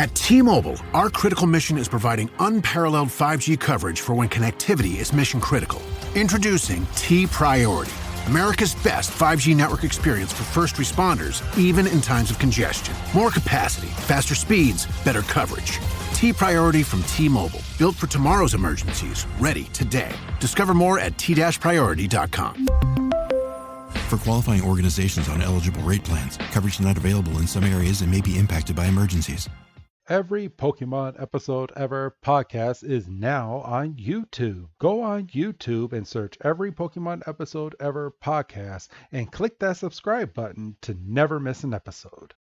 At T-Mobile, our critical mission is providing unparalleled 5G coverage for when connectivity is mission critical. Introducing T-Priority, America's best 5G network experience for first responders, even in times of congestion. More capacity, faster speeds, better coverage. T-Priority from T-Mobile, built for tomorrow's emergencies, ready today. Discover more at t-priority.com. For qualifying organizations on eligible rate plans, coverage not available in some areas and may be impacted by emergencies. Every Pokemon Episode Ever podcast is now on YouTube. Go on YouTube and search Every Pokemon Episode Ever podcast and click that subscribe button to never miss an episode.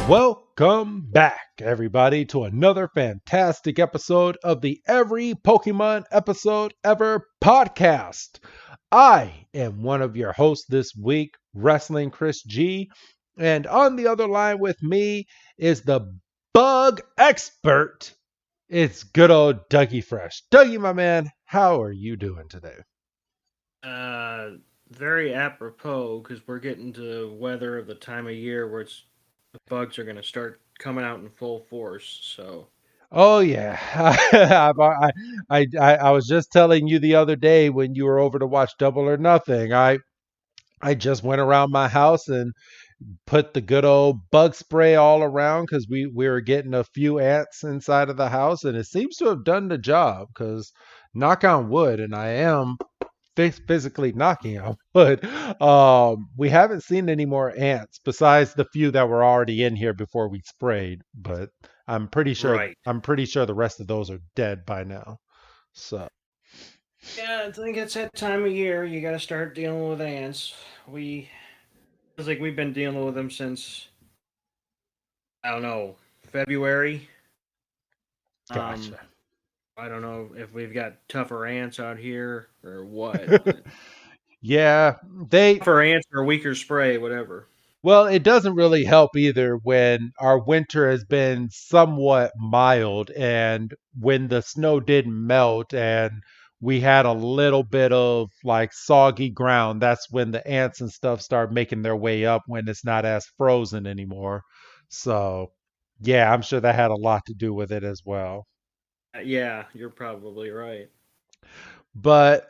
Welcome back, everybody, to another fantastic episode of the Every Pokemon Episode Ever podcast. I am one of your hosts this week, Wrestling Chris G, and on the other line with me is the bug expert. It's good old Dougie Fresh. Dougie, my man, how are you doing today? Very apropos, because we're getting to weather of the time of year where the bugs are going to start coming out in full force. So, oh yeah, I was just telling you the other day when you were over to watch Double or Nothing. I just went around my house and put the good old bug spray all around because we were getting a few ants inside of the house, and it seems to have done the job. Because knock on wood, and I am physically knocking on wood, we haven't seen any more ants besides the few that were already in here before we sprayed. But I'm pretty sure the rest of those are dead by now. So yeah, I think it's that time of year you got to start dealing with ants. It's like we've been dealing with them since, I don't know, February. Gotcha. I don't know if we've got tougher ants out here or what. Yeah, tougher ants or weaker spray, whatever. Well, it doesn't really help either when our winter has been somewhat mild, and when the snow didn't melt and we had a little bit of like soggy ground, that's when the ants and stuff start making their way up when it's not as frozen anymore. So, yeah, I'm sure that had a lot to do with it as well. Yeah, you're probably right. But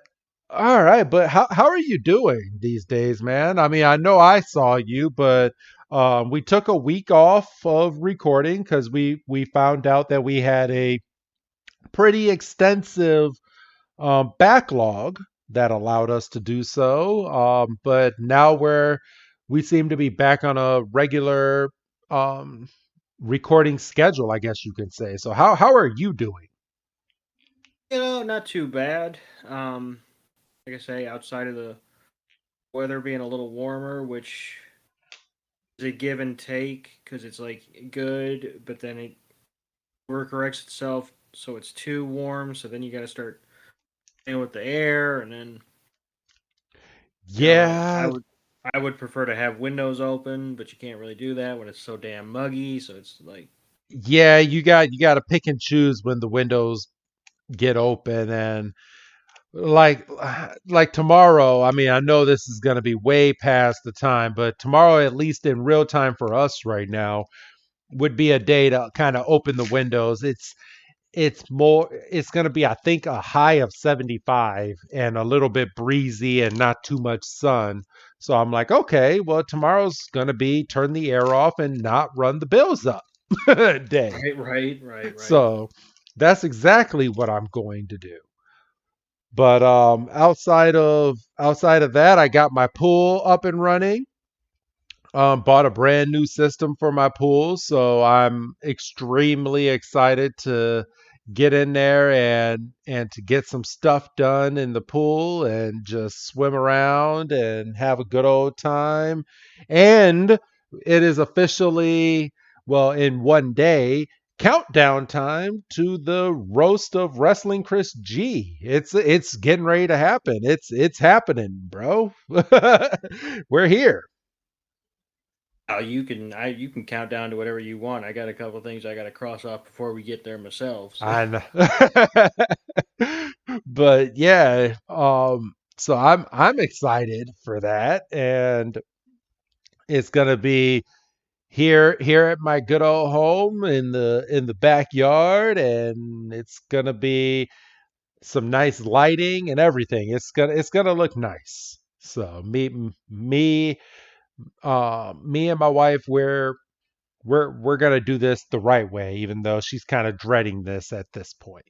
all right, but how are you doing these days, man? I mean, I know I saw you, but we took a week off of recording because we found out that we had a pretty extensive backlog that allowed us to do so. But now we seem to be back on a regular recording schedule, I guess you could say. So how are you doing? Not too bad. Like I say, outside of the weather being a little warmer, which is a give and take because it's like good, but then it overcorrects itself, so it's too warm. So then you got to start playing with the air, and then yeah, I would prefer to have windows open, but you can't really do that when it's so damn muggy. So it's like, yeah, you got to pick and choose when the windows get open. And like tomorrow, I mean, I know this is going to be way past the time, but tomorrow, at least in real time for us right now, would be a day to kind of open the windows. It's going to be, I think, a high of 75 and a little bit breezy and not too much sun. So I'm like, okay, well, tomorrow's going to be turn the air off and not run the bills up day. Right. So that's exactly what I'm going to do. But outside of that, I got my pool up and running. Bought a brand new system for my pool, so I'm extremely excited to get in there and to get some stuff done in the pool and just swim around and have a good old time. And it is officially, well, in one day, countdown time to the roast of Wrestling Chris G. It's getting ready to happen. It's happening, bro. We're here. Oh, you can count down to whatever you want. I got a couple things I got to cross off before we get there myself. So. I know. But yeah, so I'm excited for that, and it's gonna be here at my good old home in the backyard, and it's gonna be some nice lighting and everything. It's gonna look nice. So me and my wife, we're gonna do this the right way, even though she's kind of dreading this at this point.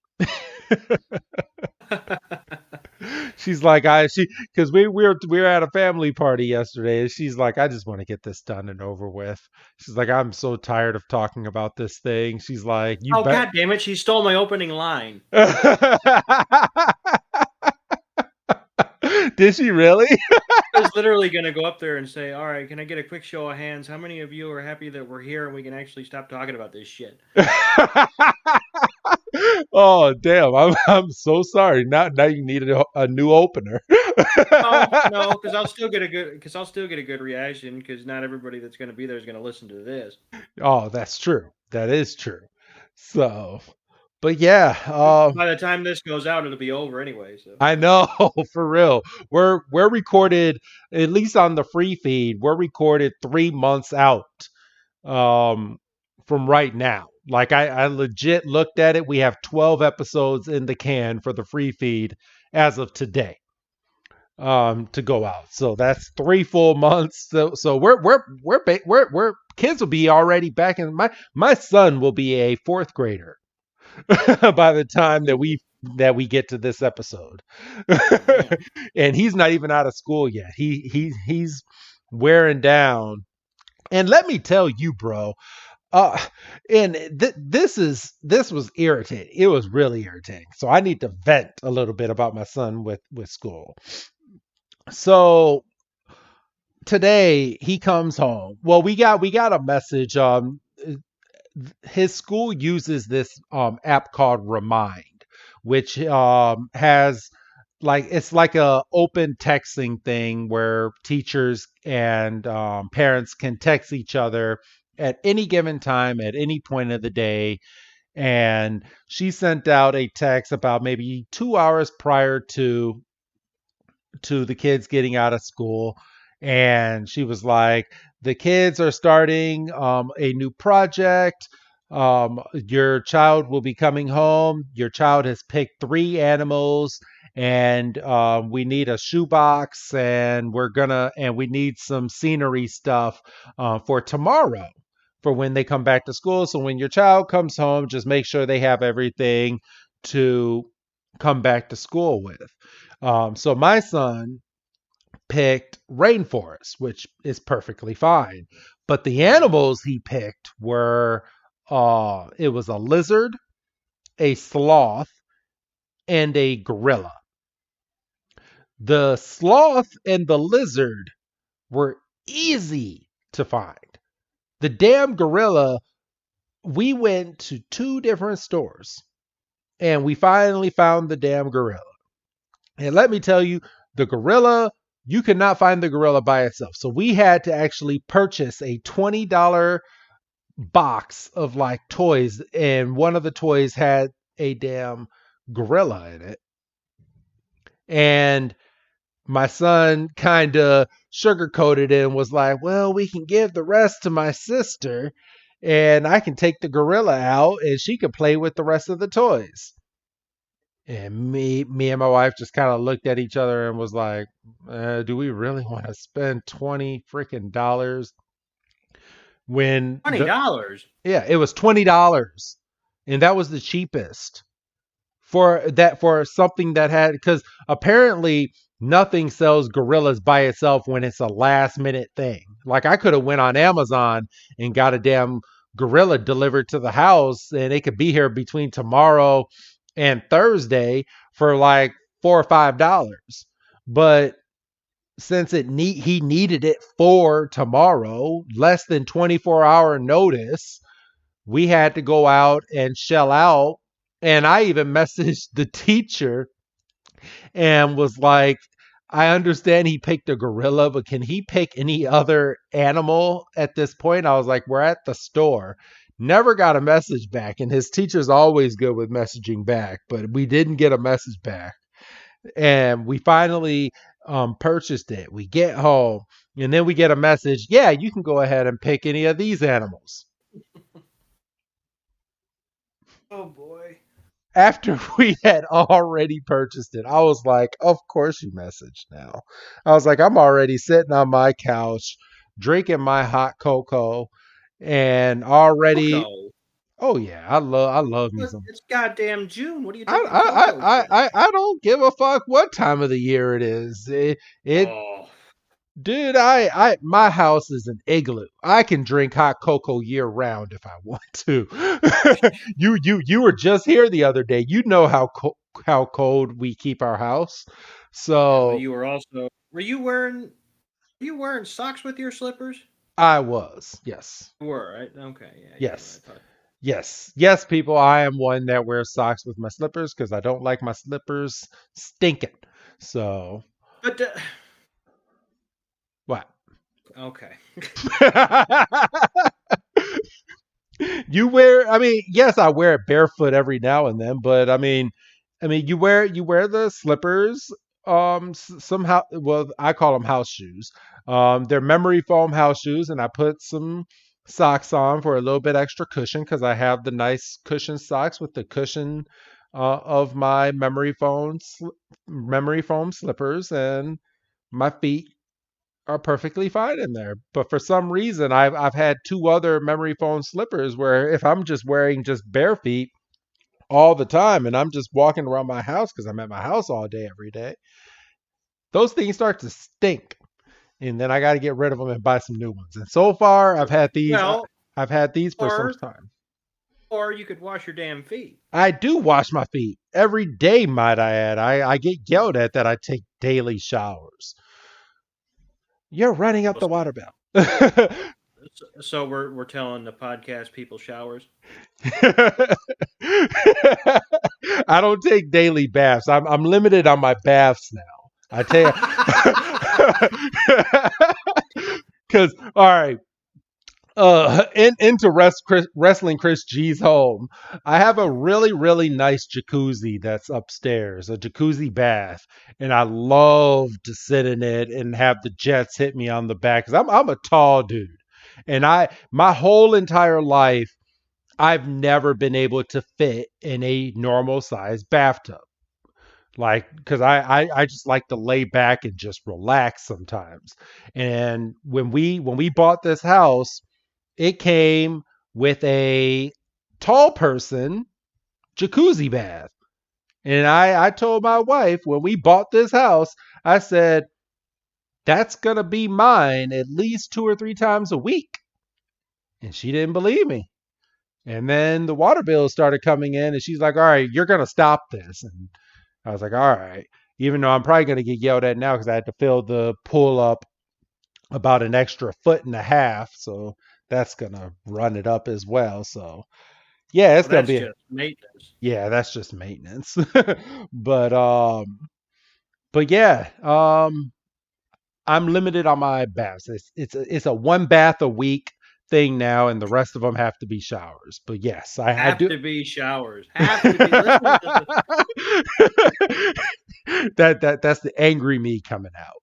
She's like, because we were at a family party yesterday, and she's like, I just want to get this done and over with. She's like, I'm so tired of talking about this thing. She's like, you Oh bet. God damn it! She stole my opening line. Did she really? I was literally gonna go up there and say, "All right, can I get a quick show of hands? How many of you are happy that we're here and we can actually stop talking about this shit?" Oh damn! I'm so sorry. Now you needed a new opener. No, because I'll still get a good reaction because not everybody that's gonna be there is gonna listen to this. Oh, that's true. That is true. So, but yeah, By the time this goes out, it'll be over anyway. So I know for real. We're recorded at least on the free feed. We're recorded 3 months out um, from right now. Like I legit looked at it. We have 12 episodes in the can for the free feed as of today to go out. So that's 3 full months. So we're kids will be already back in my son will be a fourth grader by the time that we get to this episode. And he's not even out of school yet. He's wearing down. And let me tell you, bro, uh and this was irritating. It was really irritating. So I need to vent a little bit about my son with school. So today he comes home. Well, we got a message. His school uses this app called Remind, which has like it's like a open texting thing where teachers and parents can text each other at any given time at any point of the day. And she sent out a text about maybe 2 hours prior to the kids getting out of school. And she was like, the kids are starting a new project. Your child will be coming home. Your child has picked 3 animals, and we need a shoebox, and we need some scenery stuff for tomorrow for when they come back to school. So when your child comes home, just make sure they have everything to come back to school with. So my son picked rainforest, which is perfectly fine. But the animals he picked were it was a lizard, a sloth, and a gorilla. The sloth and the lizard were easy to find. The damn gorilla, we went to 2 different stores and we finally found the damn gorilla. And let me tell you, the gorilla, you could not find the gorilla by itself. So we had to actually purchase a $20 box of like toys, and one of the toys had a damn gorilla in it. And my son kind of sugarcoated it and was like, well, we can give the rest to my sister, and I can take the gorilla out and she can play with the rest of the toys. And me and my wife just kind of looked at each other and was like, do we really want to spend 20 freaking dollars when $20. yeah, it was $20. And that was the cheapest for something that had, because apparently nothing sells gorillas by itself when it's a last minute thing. Like I could have went on Amazon and got a damn gorilla delivered to the house, and it could be here between tomorrow and Thursday for like $4 or $5. But since he needed it for tomorrow, less than 24-hour notice, we had to go out and shell out. And I even messaged the teacher and was like, I understand he picked a gorilla, but can he pick any other animal at this point? I was like, we're at the store. Never got a message back, and his teacher's always good with messaging back, but we didn't get a message back. And we finally purchased it. We get home, and then we get a message. Yeah, you can go ahead and pick any of these animals. Oh boy. After we had already purchased it, I was like, of course you messaged now. I was like, I'm already sitting on my couch, drinking my hot cocoa, and already, Cocoa. oh yeah, I love me some. It's goddamn June. What are you I, drinking I, cocoa I, for? I don't give a fuck what time of the year it is. Oh. Dude, my house is an igloo. I can drink hot cocoa year round if I want to. You were just here the other day. You know how cold we keep our house. Yeah, but So you were also were you wearing socks with your slippers? I was. Yes. You were, right? Okay, yeah, you were. Yes. I thought. Yes. Yes, people, I am one that wears socks with my slippers because I don't like my slippers stinking. So But what? okay. You wear, I mean, yes, I wear it barefoot every now and then, but I mean you wear the slippers somehow, well, I call them house shoes. They're memory foam house shoes, and I put some socks on for a little bit extra cushion because I have the nice cushion socks with the cushion of my memory foam slippers, and my feet are perfectly fine in there. But for some reason, I've had two other memory foam slippers where if I'm just wearing just bare feet all the time and I'm just walking around my house because I'm at my house all day every day, those things start to stink, and then I got to get rid of them and buy some new ones. And so far, Well, I've had these for some or time. or you could wash your damn feet. I do wash my feet every day, might I add. I get yelled at that I take daily showers. You're running up the water bill. So we're telling the podcast people showers. I don't take daily baths. I'm limited on my baths now. I tell you, because all right, into wrestling Chris G's home. I have a really nice jacuzzi that's upstairs, a jacuzzi bath, and I love to sit in it and have the jets hit me on the back because I'm a tall dude, and my whole entire life I've never been able to fit in a normal sized bathtub. Like, because I just like to lay back and just relax sometimes. And when we bought this house, it came with a tall person jacuzzi bath. And I told my wife when we bought this house, I said, that's going to be mine at least 2 or 3 times a week. And she didn't believe me. And then the water bill started coming in, and she's like, all right, you're going to stop this. And I was like, all right. Even though I'm probably going to get yelled at now because I had to fill the pool up about an extra 1.5 feet. So that's going to run it up as well. So yeah, it's Well, going to that's be, just maintenance. yeah, that's just maintenance. but, but yeah, I'm limited on my baths. It's a one bath a week thing now, and the rest of them have to be showers. But yes, I Have do. to be showers. Have to be. Listen to That's the angry me coming out.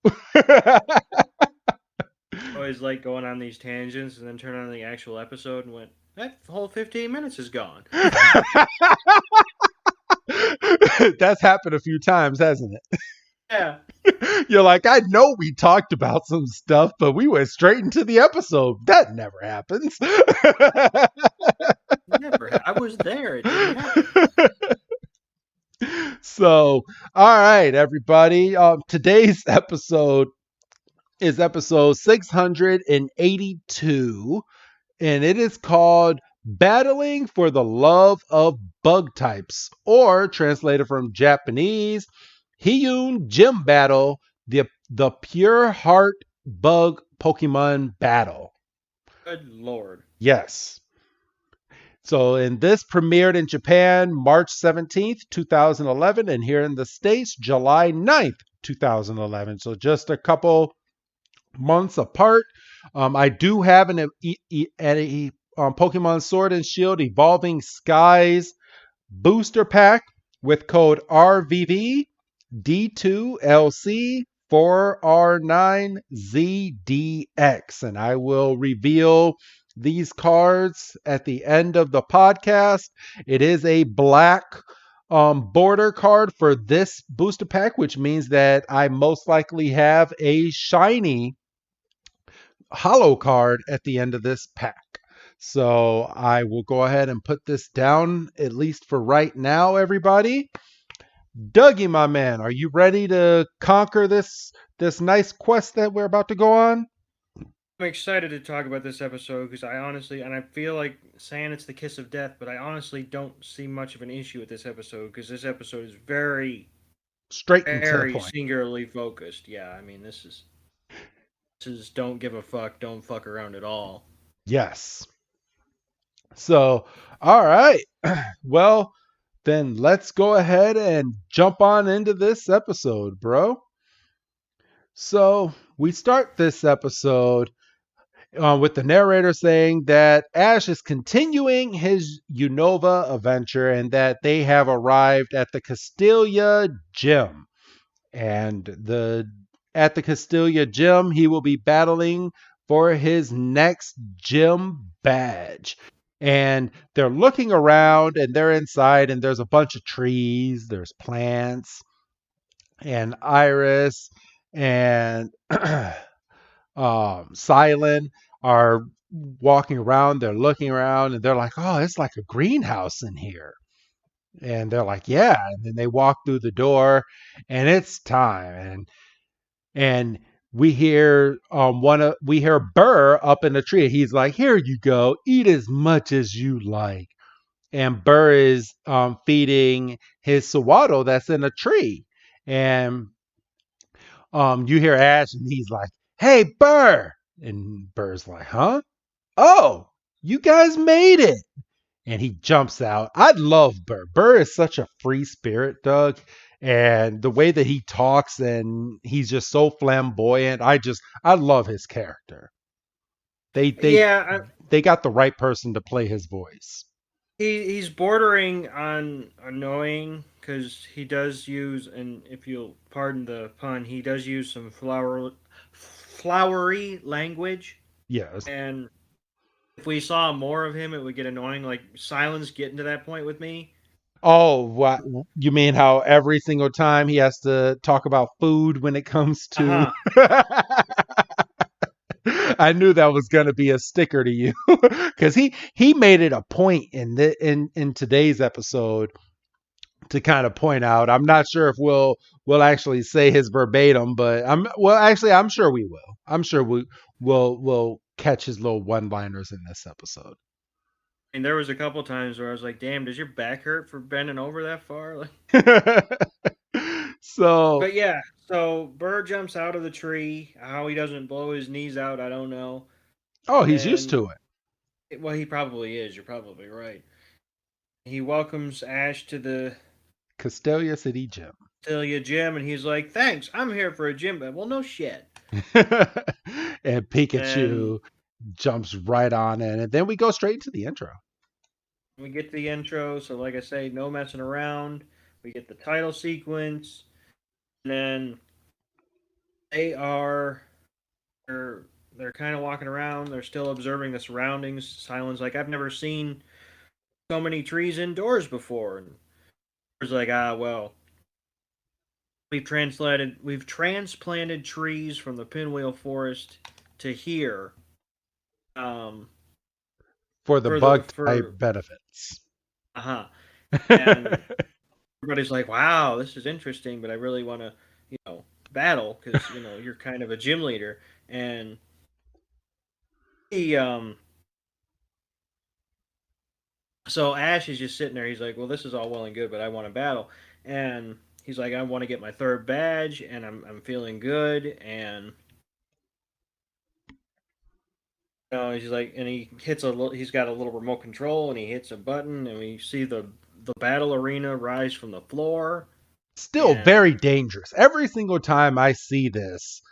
always like going on these tangents and then turn on the actual episode and went, that whole 15 minutes is gone. That's happened a few times, hasn't it? Yeah. You're like, I know we talked about some stuff, but we went straight into the episode. That never happens. Never. I was there. It didn't happen. So, all right, everybody. Today's episode is episode 682, and it is called Battling for the Love of Bug Types, or translated from Japanese, Hiun Gym Battle, the Pure Heart Bug Pokemon Battle. Good Lord. Yes. So, and this premiered in Japan March 17th, 2011, and here in the States, July 9th, 2011. So just a couple months apart. I do have a Pokemon Sword and Shield Evolving Skies booster pack with code RVV D2LC 4R9ZDX. And I will reveal these cards at the end of the podcast. It is a black border card for this booster pack, which means that I most likely have a shiny hollow card at the end of this pack. So I will go ahead and put this down, at least for right now, everybody. Dougie, my man, are you ready to conquer this nice quest that we're about to go on? I'm excited to talk about this episode because I honestly, and I feel like saying it's the kiss of death, but I honestly don't see much of an issue with this episode because this episode is very, Straight and to the very point. singularly focused. Yeah, I mean, this is don't give a fuck, don't fuck around at all. Yes. So, all right. Well, then let's go ahead and jump on into this episode, bro. So, we start this episode with the narrator saying that Ash is continuing his Unova adventure and that they have arrived at the Castilia Gym. And at the Castilia Gym, he will be battling for his next gym badge. And they're looking around and they're inside and there's a bunch of trees, there's plants and Iris and Silent are walking around, they're looking around and they're like, "Oh, it's like a greenhouse in here." And they're like, "Yeah." And then they walk through the door and it's time. And we hear Burr up in the tree. He's like, "Here you go, eat as much as you like." And Burr is feeding his Sawato that's in a tree. And you hear Ash and he's like, "Hey, Burr." And Burr's like, "Huh? Oh, you guys made it." And he jumps out. I love Burr. Burr is such a free spirit, Doug. And the way that he talks and he's just so flamboyant. I love his character. They they Yeah, they got the right person to play his voice. he's bordering on annoying because he does use, and if you'll pardon the pun, he does use some flowery language. Yes. And if we saw more of him, it would get annoying. Like Silence getting to that point with me. Oh, what you mean how every single time he has to talk about food when it comes Uh to huh. I knew that was going to be a sticker to you cuz he made it a point in today's episode to kind of point out. I'm not sure if we'll actually say his verbatim, but I'm sure we will. I'm sure we'll catch his little one-liners in this episode. And there was a couple times where I was like, "Damn, does your back hurt for bending over that far?" Like, So, but yeah. So Burr jumps out of the tree. How he doesn't blow his knees out, I don't know. oh, he's used And to it. well, he probably is. You're probably right. He welcomes Ash to the Castelia City Gym. Celia gym, and he's like, "Thanks, I'm here for a gym." But well, no shit. And And Pikachu jumps right on in, and then we go straight into the intro. we get to the intro. So, like I say, no messing around. We get the title sequence, and then they are they're kind of walking around. They're still observing the surroundings. Silence like, "I've never seen so many trees indoors before." And it's like, "Ah, well, we've transplanted trees from the pinwheel forest to here." Um, For the for the bug type for benefits. uh-huh. And everybody's like, "Wow, this is interesting, but I really want to, battle because you're kind of a gym leader." And he so Ash is just sitting there. He's like, "Well, this is all well and good, but I want to battle." And he's like, "I want to get my third badge, and I'm feeling good." And he's like, and he hits he's got a little remote control, and he hits a button, and we see the battle arena rise from the floor. still And very dangerous. Every single time I see this,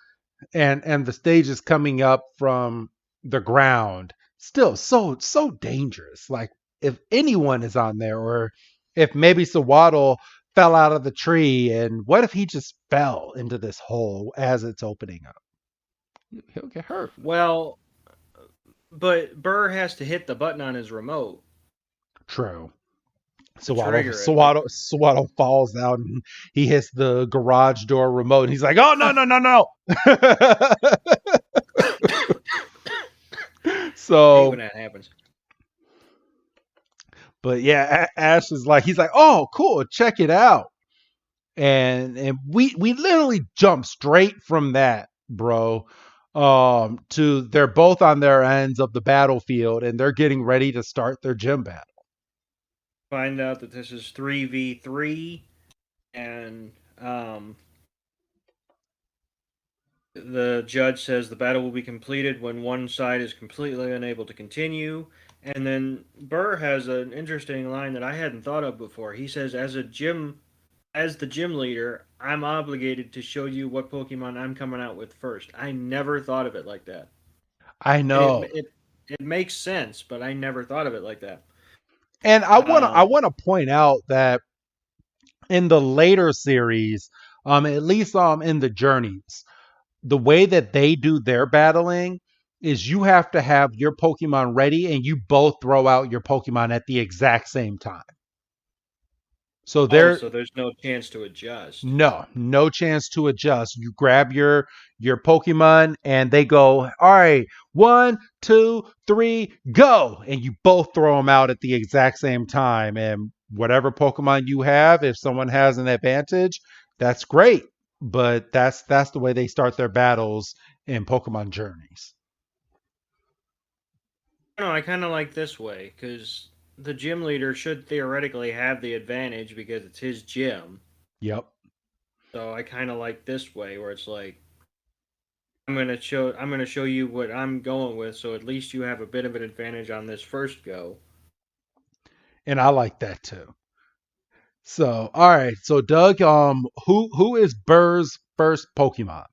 and the stage is coming up from the ground, still so dangerous. Like if anyone is on there, or if maybe Sawaddle fell out of the tree, and what if he just fell into this hole as it's opening up? He'll get hurt. well, but Burr has to hit the button on his remote True. to trigger it. Sawaddle falls out and he hits the garage door remote and he's like, "Oh no, no, no, no." I hate So, when that happens. but yeah, Ash is like, he's like, "Oh, cool, check it out." And we literally jump straight from that, bro, to they're both on their ends of the battlefield and they're getting ready to start their gym battle. Find out that this is 3v3, and the judge says the battle will be completed when one side is completely unable to continue. And then Burr has an interesting line that I hadn't thought of before. He says, as the gym leader, I'm obligated to show you what Pokemon I'm coming out with first." I never thought of it like that. I And know. it makes sense, but I never thought of it like that. And I Um, want to point out that in the later series, at least in the journeys, the way that they do their battling is you have to have your Pokemon ready and you both throw out your Pokemon at the exact same time. So oh, there so there's no chance to adjust. no chance to adjust. You grab your Pokemon and they go, all right, 1, 2, 3, go, and you both throw them out at the exact same time. And whatever Pokemon you have, if someone has an advantage, that's great. But that's the way they start their battles in Pokemon Journeys. No, I kind of like this way because the gym leader should theoretically have the advantage because it's his gym. Yep. So I kind of like this way where it's like I'm gonna show you what I'm going with, so at least you have a bit of an advantage on this first go. And I like that too. So, all right. So, Doug, who is Burr's first Pokemon?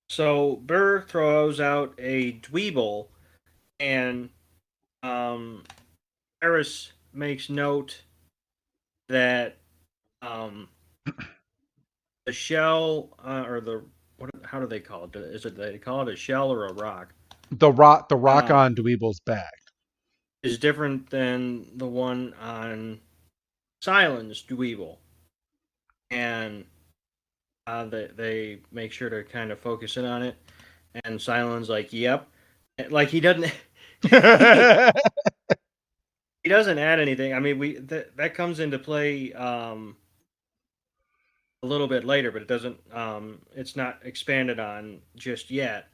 So Burr throws out a Dweeble, and um, Iris makes note that um, the shell or the what? How do they call it? Is it they call it a shell or a rock? The rock Um, on Dweeble's back. is different than the one on Silence Dweeble, and they make sure to kind of focus in on it. And Silence like, "Yep," like he doesn't. He doesn't add anything. I mean, that comes into play a little bit later, but it doesn't. It's not expanded on just yet.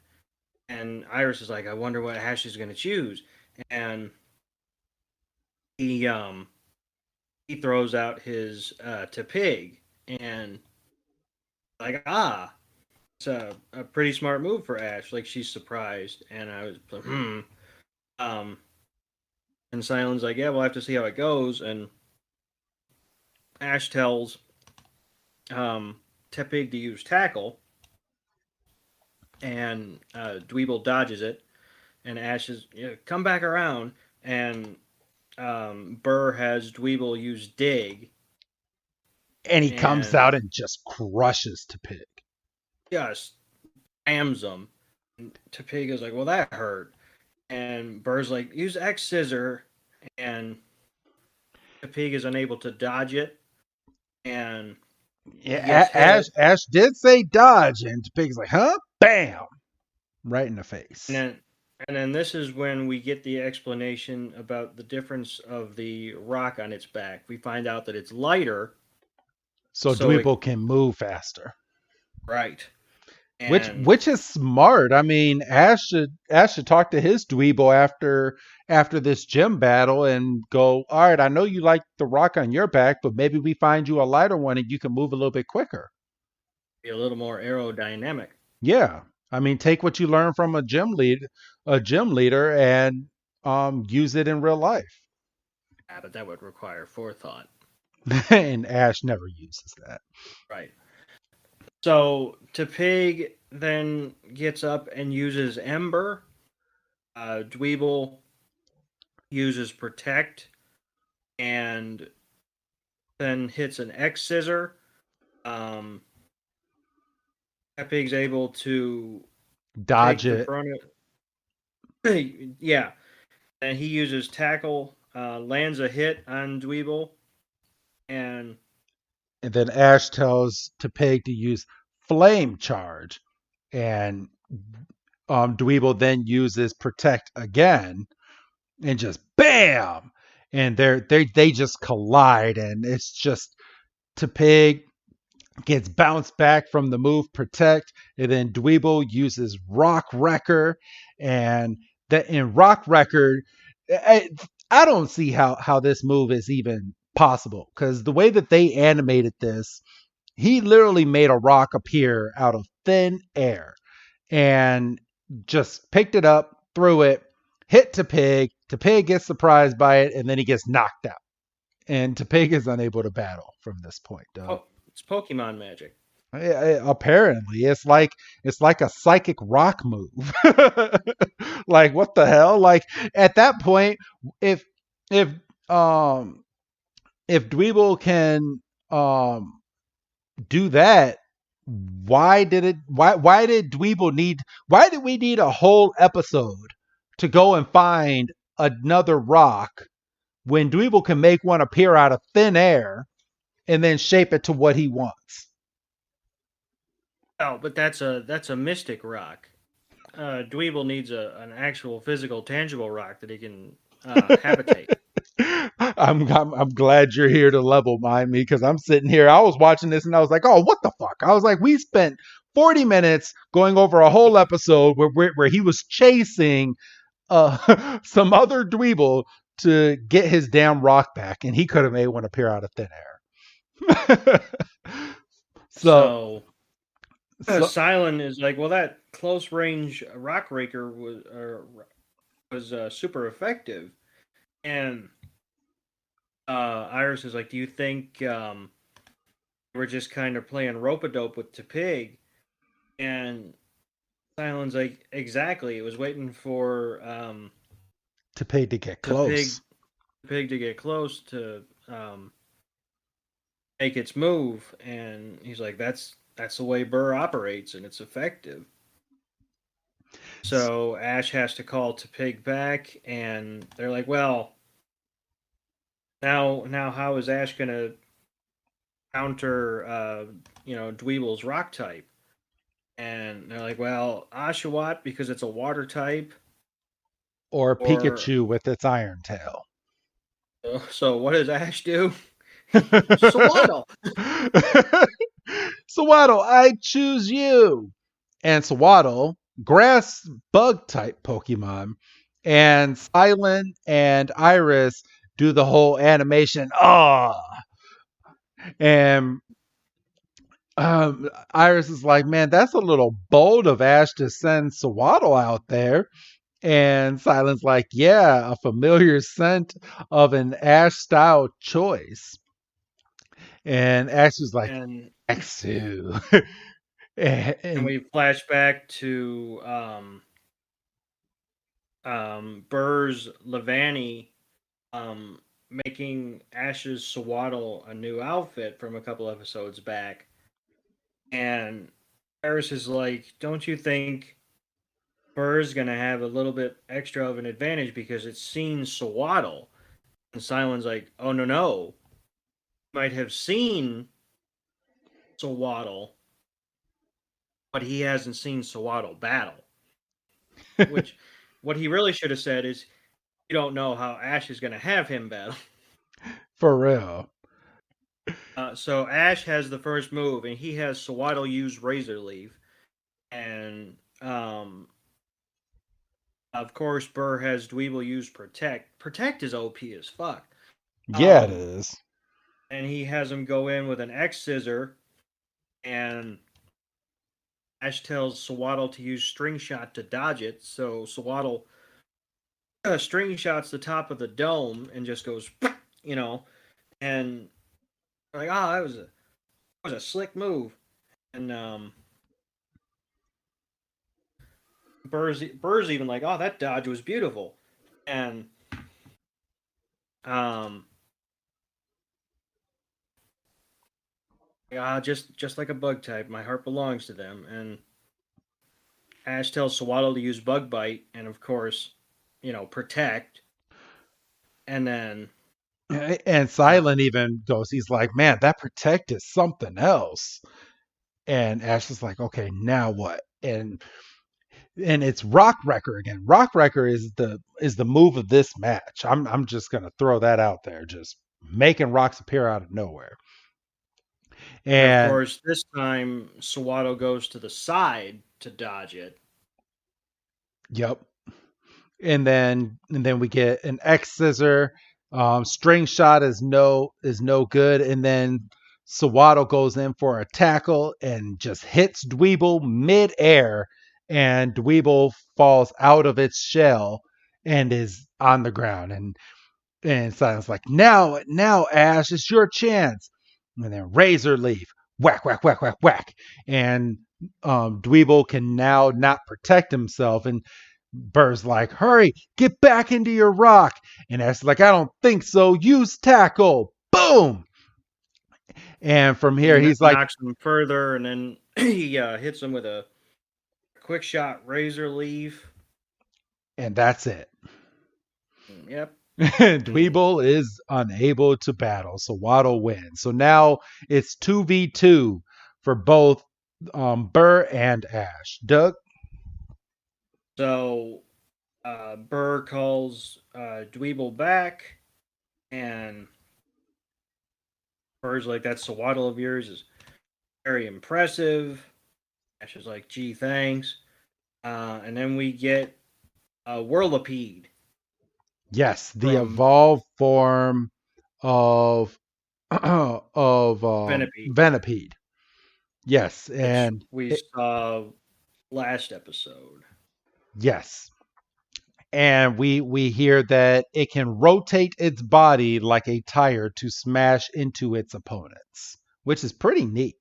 And Iris is like, "I wonder what Ash is going to choose," and he um he throws out his to pig, and like, it's a pretty smart move for Ash. Like, she's surprised, and I was like, um and Silent's like, "Yeah, we'll have to see how it goes." And Ash tells Tepig to use tackle, and Dweeble dodges it, and Ash is, come back around, and Burr has Dweeble use dig, And he comes and out and just crushes to pig. just slams him. And Tepig is like, "Well, that hurt," and Burr's like, "Use X scissor," and Tepig is unable to dodge it, and he Yeah, gets hit. Ash did say dodge, and the pig's like, huh? Bam! Right in the And face. then this is when we get the explanation about the difference of the rock on its back. We find out that it's lighter, So so it Dweeble can move faster. right. Which And which is smart. I mean, Ash should talk to his Dweeble after this gym battle and go, all right, I know you like the rock on your back, but maybe we find you a lighter one and you can move a little bit quicker. be a little more aerodynamic. Yeah. I mean, take what you learn from a gym leader and use it in real life. Yeah, but that would require forethought. And Ash never uses that. Right. So Tepig then gets up and uses Ember. Dweeble uses Protect and then hits an X Scissor. Tepig's able to Dodge take the it. front of yeah, and he uses Tackle, lands a hit on Dweeble, and And then Ash tells Topeg to use Flame Charge. And Dweeble then uses Protect again and just bam! And they just collide, and it's just Topeg gets bounced back from the move Protect, and then Dweeble uses Rock Wrecker, and that in Rock Wrecker, I don't see how this move is even possible because the way that they animated this, he literally made a rock appear out of thin air and just picked it up, threw it, hit Topeg. Topeg gets surprised by it, and then he gets knocked out. And Topeg is unable to battle from this point, Doug. it's Pokemon magic. Apparently, it's like a psychic rock move. Like what the hell? Like at that point, if if um if Dweeble can do that, why did Dweeble need why did we need a whole episode to go and find another rock when Dweeble can make one appear out of thin air and then shape it to what he wants? Oh, but that's a mystic rock. Dweeble needs an actual physical, tangible rock that he can habitate. I'm glad you're here to level mind me because I'm sitting here. I was watching this and I was like, oh, what the fuck? I was like, we spent 40 minutes going over a whole episode where he was chasing some other Dweeble to get his damn rock back, and he could have made one appear out of thin air. so, so Silent is like, well, that close range rock raker was super effective, and Iris is like, do you think we're just kind of playing rope-a-dope with Tepig? And Silent's like, exactly. It was waiting for Topeg to get close. Tepig to get close to make its move, and he's like, that's the way Burr operates, and it's effective. So Ash has to call Tepig back, and they're like, well, now how is Ash gonna counter Dweeble's rock type? And they're like, well, Oshawott because it's a water type, or Pikachu with its iron tail. So what does Ash do? Swaddle. Swaddle, I choose you. And Swaddle, grass bug type Pokemon, and Silent and Iris do the whole animation. And Iris is like, man, that's a little bold of Ash to send Swaddle out there. And Silent's like, yeah, a familiar scent of an Ash style choice. And Ash is like, Axu. And we flash back to Burr's Levani making Ash's Swaddle a new outfit from a couple episodes back. And Iris is like, don't you think Burr's going to have a little bit extra of an advantage because it's seen Swaddle? And Silent's like, oh, no. Might have seen Swaddle, but he hasn't seen Swaddle battle. Which, what he really should have said is, you don't know how Ash is going to have him battle. For real. So Ash has the first move, and he has Swaddle use Razor Leaf. And, of course, Burr has Dweeble use Protect. Protect is OP as fuck. Yeah, it is. And he has him go in with an X Scissor, and Ash tells Swaddle to use String Shot to dodge it. So Swaddle String Shots the top of the dome and just goes, and Like, oh, that was a slick move. And Burr's even like, oh, that dodge was beautiful. And um, just like a bug type, my heart belongs to them. And Ash tells Swaddle to use Bug Bite, and of course, protect. And then And uh, Silent even goes, he's like, man, that protect is something else. And Ash is like, okay, now what? And it's Rock Wrecker again. Rock Wrecker is the move of this match. I'm just gonna throw that out there, just making rocks appear out of nowhere. of And course, this time Swaddle goes to the side to dodge it. yep. And then we get an X scissor. String shot is no good, and then Sawato goes in for a tackle and just hits Dweeble mid-air, and Dweeble falls out of its shell and is on the ground. And Silent's like, now, Ash, it's your chance. And then Razor Leaf, whack, whack, whack, whack, whack. And Dweeble can now not protect himself. And Burr's like, hurry, get back into your rock. And Ash is like, I don't think so. Use tackle. Boom. And from He here, he's like, knocks him further, and then he hits him with a quick shot Razor Leaf. and that's it. Yep. Dweeble is unable to battle, so Waddle wins. So now it's 2v2 for both Burr and Ash. Doug? So Burr calls Dweeble back, and Burr's like, that Swaddle of yours is very impressive. Ash is like, gee, thanks. And then we get Whirlipede. Yes, the From evolved form of of Venipede, Venipede. Yes, which and we saw last episode. yes, and we hear that it can rotate its body like a tire to smash into its opponents, which is pretty neat.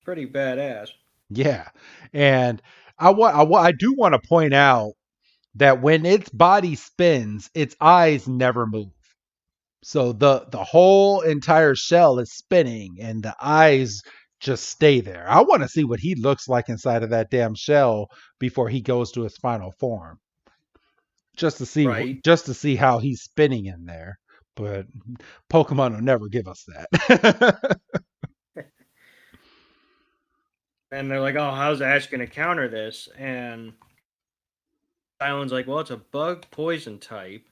Pretty badass. Yeah, and I do want to point out that when its body spins, its eyes never move. So the whole entire shell is spinning and the eyes just stay there. I want to see what he looks like inside of that damn shell before he goes to his final form. Right. Just to see how he's spinning in there. But Pokemon will never give us that. And they're like, oh, how's Ash going to counter this? And Silent's like, well, it's a bug poison type.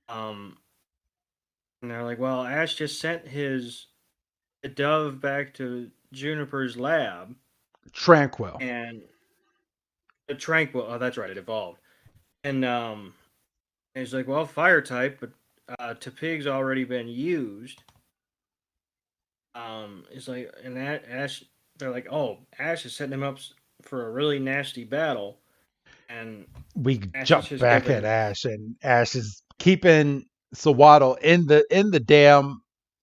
And they're like, well, Ash just sent his dove back to Juniper's lab. Tranquil. And the Tranquil, oh, that's right, it evolved. And he's like, well, fire type, but Tepig's already been used. It's like, and Ash, they're like, oh, Ash is setting him up for a really nasty battle. And We Ash is jump just back giving, at Ash, and Ash is keeping Sawaddle in the damn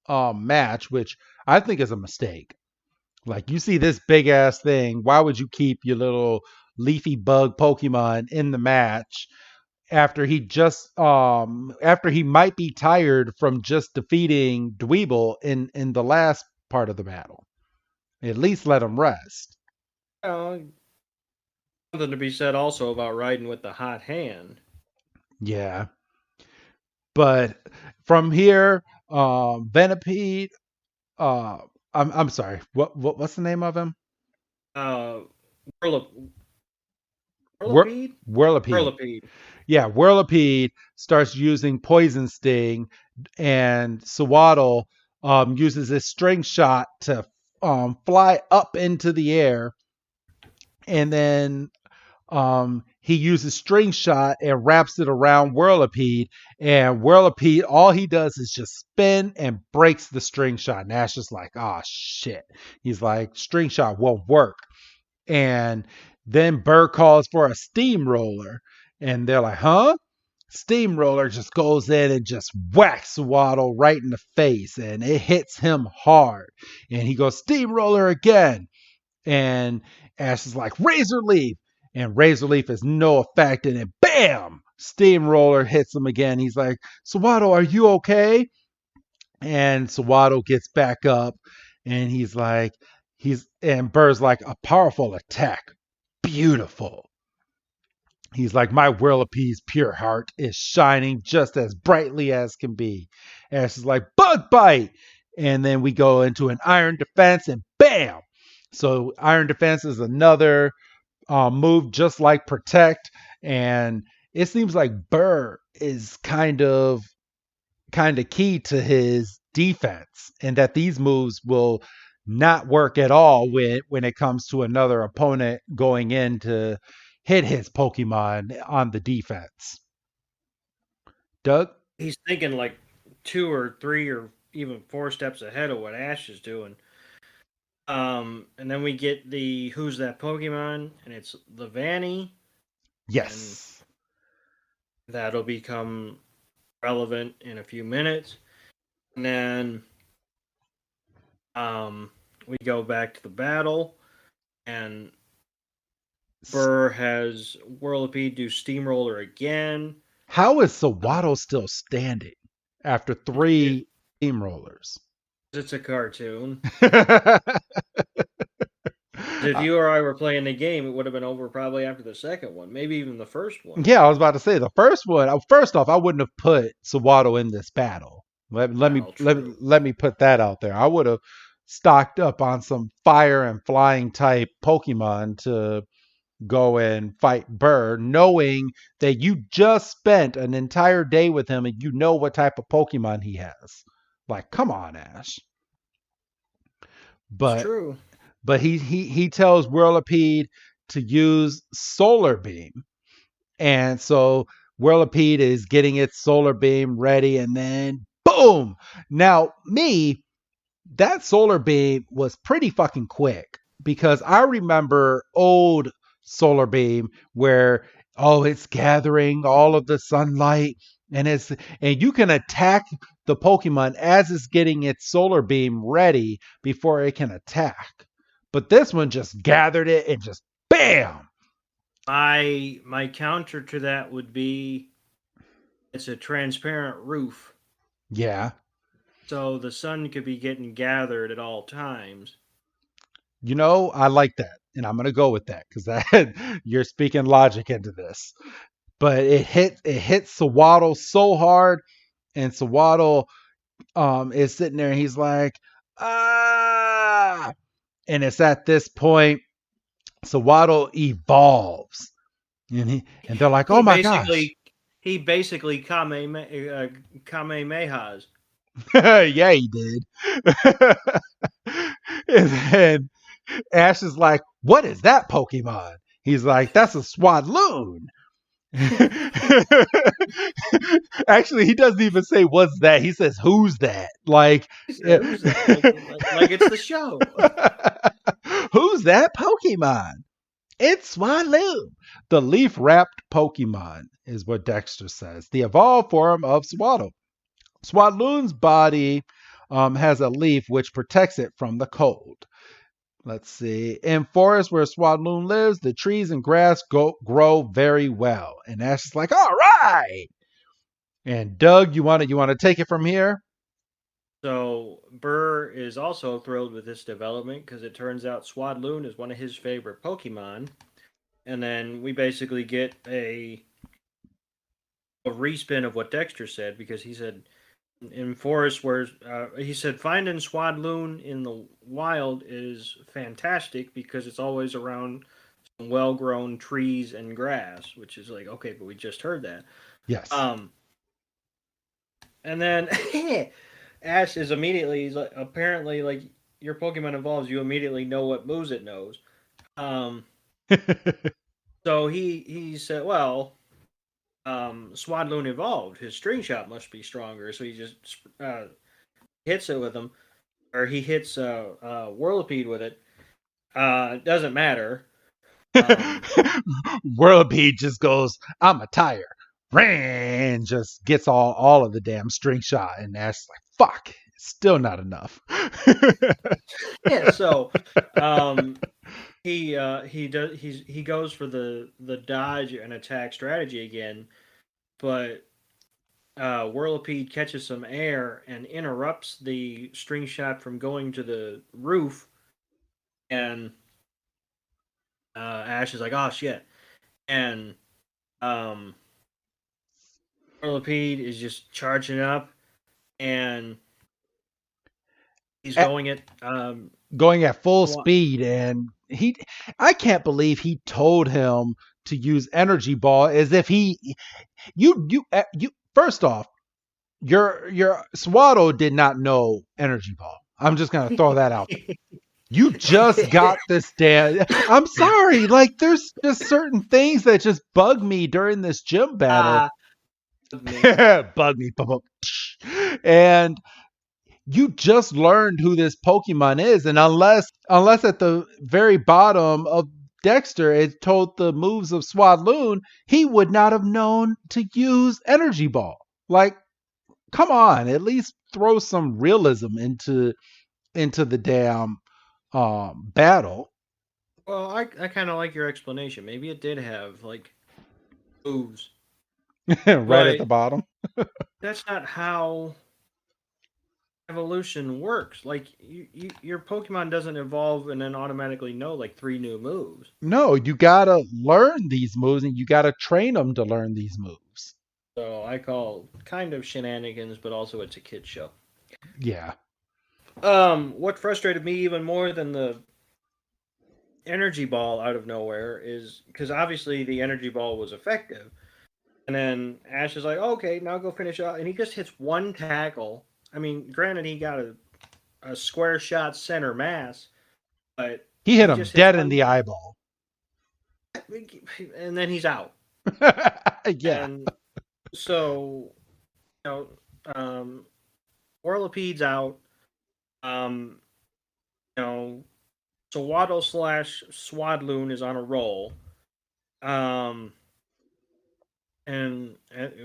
match, which I think is a mistake. Like, you see this big ass thing, why would you keep your little leafy bug Pokemon in the match after he might be tired from just defeating Dweeble in the last part of the battle? At least let him rest. you know, something to be said also about riding with the hot hand. Yeah. But from here, Venipede, uh I'm sorry, what's the name of him? Uh, Whirlip- Whir- Whirlipede? Whirlipede. Whirlipede. Yeah, Whirlipede starts using Poison Sting, and Sawaddle uses his string shot to fly up into the air, and then he uses string shot and wraps it around Whirlipede, and Whirlipede, all he does is just spin and breaks the string shot. Nash is like, oh shit. He's like, string shot won't work. And then Burr calls for a steamroller, and they're like, huh? Steamroller just goes in and just whacks Swaddle right in the face, and it hits him hard. And he goes, Steamroller again. And Ash is like, Razor Leaf. And Razor Leaf is no effect, and it bam! Steamroller hits him again. He's like, Swaddle, are you okay? And Swaddle gets back up, and and Burr's like, a powerful attack. Beautiful. He's like, my Whirlipede's pure heart is shining just as brightly as can be. Ash is like, Bug Bite! And then we go into an Iron Defense, and bam! So Iron Defense is another move just like Protect. And it seems like Burr is kind of key to his defense, and that these moves will not work at all when it comes to another opponent going in to hit his Pokemon on the defense. Doug? He's thinking like 2 or 3 or even 4 steps ahead of what Ash is doing. And then we get the Who's That Pokemon, and it's the Vanny. Yes. And that'll become relevant in a few minutes. And then we go back to the battle, and Burr has Whirlipede do Steamroller again. How is Swaddle still standing after 3 steamrollers? It's a cartoon. If you or I were playing the game, it would have been over probably after the second one, maybe even the first one. Yeah, I was about to say the first one. First off, I wouldn't have put Swaddle in this battle. Let me put that out there. I would have stocked up on some fire and flying type Pokemon to go and fight Burr, knowing that you just spent an entire day with him and you know what type of Pokemon he has. Like, come on, Ash. But it's true. But he tells Whirlipede to use Solar Beam. And so Whirlipede is getting its Solar Beam ready, and then boom! Now, that Solar Beam was pretty fucking quick, because I remember old Solar Beam where, it's gathering all of the sunlight, and you can attack the Pokemon as it's getting its Solar Beam ready before it can attack. But this one just gathered it and just bam! My counter to that would be, it's a transparent roof. Yeah. So the sun could be getting gathered at all times. I like that. And I'm going to go with that, because you're speaking logic into this. But it hits Swaddle so hard, and Swaddle is sitting there, and he's like, ah! And it's at this point, Swaddle evolves. And they're like, oh my gosh. He basically Kamehamehas. Yeah, he did. And then Ash is like, what is that Pokemon? He's like, that's a Swadloon. Actually, he doesn't even say what's that. He says, who's that? Like, who's that? Like it's the show. Who's that Pokemon? It's Swaloon. The leaf-wrapped Pokemon is what Dexter says. The evolved form of Swaddle. Swaloon's body has a leaf which protects it from the cold. Let's see. In forests where Swaloon lives, the trees and grass grow very well. And Ash is like, all right. And Doug, you want to take it from here? So Burr is also thrilled with this development, because it turns out Swadloon is one of his favorite Pokemon. And then we basically get a respin of what Dexter said, because he said in forests where he said finding Swadloon in the wild is fantastic, because it's always around some well-grown trees and grass, which is like, okay, but we just heard that. Yes. And then Ash is immediately, he's like, apparently, like, your Pokemon evolves, you immediately know what moves it knows. So he said, well, Swadloon evolved. His string shot must be stronger, so he just hits it with him, or he hits Whirlipede with it. Doesn't matter. Whirlipede just goes, I'm a tire. ran, just gets all of the damn string shot, and Ash's like, fuck, still not enough. Yeah, so he goes for the dodge and attack strategy again, but Whirlipede catches some air and interrupts the string shot from going to the roof, and Ash is like, "Oh shit!" And um, Whirlipede is just charging up, and he's At, going at full speed, and I can't believe he told him to use energy ball as if you first off, your Swaddle did not know energy ball. I'm just gonna throw that out there. You just got this damn. I'm sorry. Like, there's just certain things that just bug me during this gym battle. Bug me. And you just learned who this Pokemon is, and unless at the very bottom of Dexter it told the moves of Swadloon, he would not have known to use Energy Ball. Like, come on, at least throw some realism into the damn battle. Well, I kind of like your explanation. Maybe it did have like moves right at the bottom. That's not how evolution works. Like your Pokemon doesn't evolve and then automatically know like 3 new moves. No, you gotta learn these moves, and you gotta train them to learn these moves. So I call kind of shenanigans, but also it's a kid show. Yeah. What frustrated me even more than the energy ball out of nowhere is because obviously the energy ball was effective, and then Ash is like, "Okay, now go finish up," and he just hits one tackle. I mean, granted, he got a square shot center mass, but he hit him dead in the eyeball, and then he's out. Yeah. And so, Orlipede's out. Sawaddle / Swadloon is on a roll. And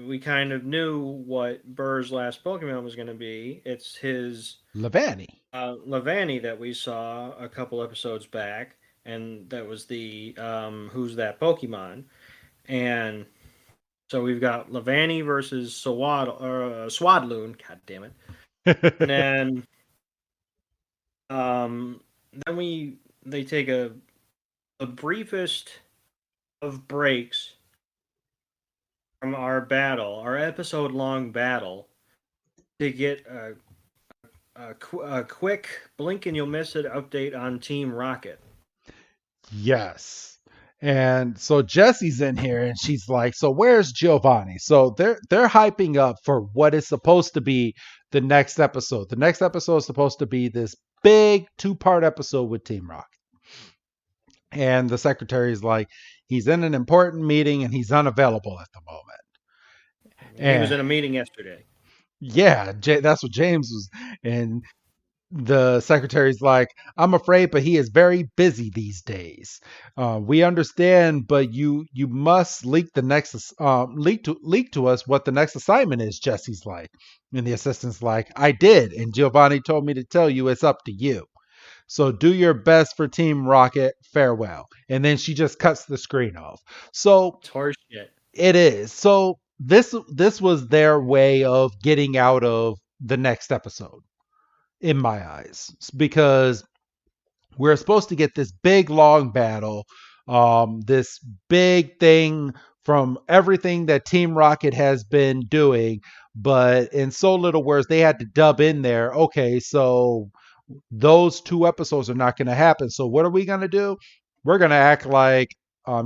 we kind of knew what Burr's last Pokemon was going to be. It's his Levani that we saw a couple episodes back, and that was the Who's That Pokemon? And so we've got Levani versus Swadloon. God damn it! And then they take a briefest of breaks from our episode-long battle, to get a quick blink and you'll miss it update on Team Rocket. Yes. And so Jessie's in here, and she's like, "So where's Giovanni?" So they're hyping up for what is supposed to be the next episode. The next episode is supposed to be this big 2-part episode with Team Rocket. And the secretary's like, he's in an important meeting and he's unavailable at the moment. He was in a meeting yesterday. Yeah, that's what James was. And the secretary's like, "I'm afraid, but he is very busy these days. We understand, but you must leak the next leak to us what the next assignment is." Jesse's like, and the assistant's like, "I did, and Giovanni told me to tell you it's up to you. So do your best for Team Rocket. Farewell." And then she just cuts the screen off. So it's horseshit. It is. So this was their way of getting out of the next episode, in my eyes, because we're supposed to get this big long battle, this big thing from everything that Team Rocket has been doing, but in so little words, they had to dub in there. Okay, so those 2 episodes are not going to happen. So what are we going to do? We're going to act like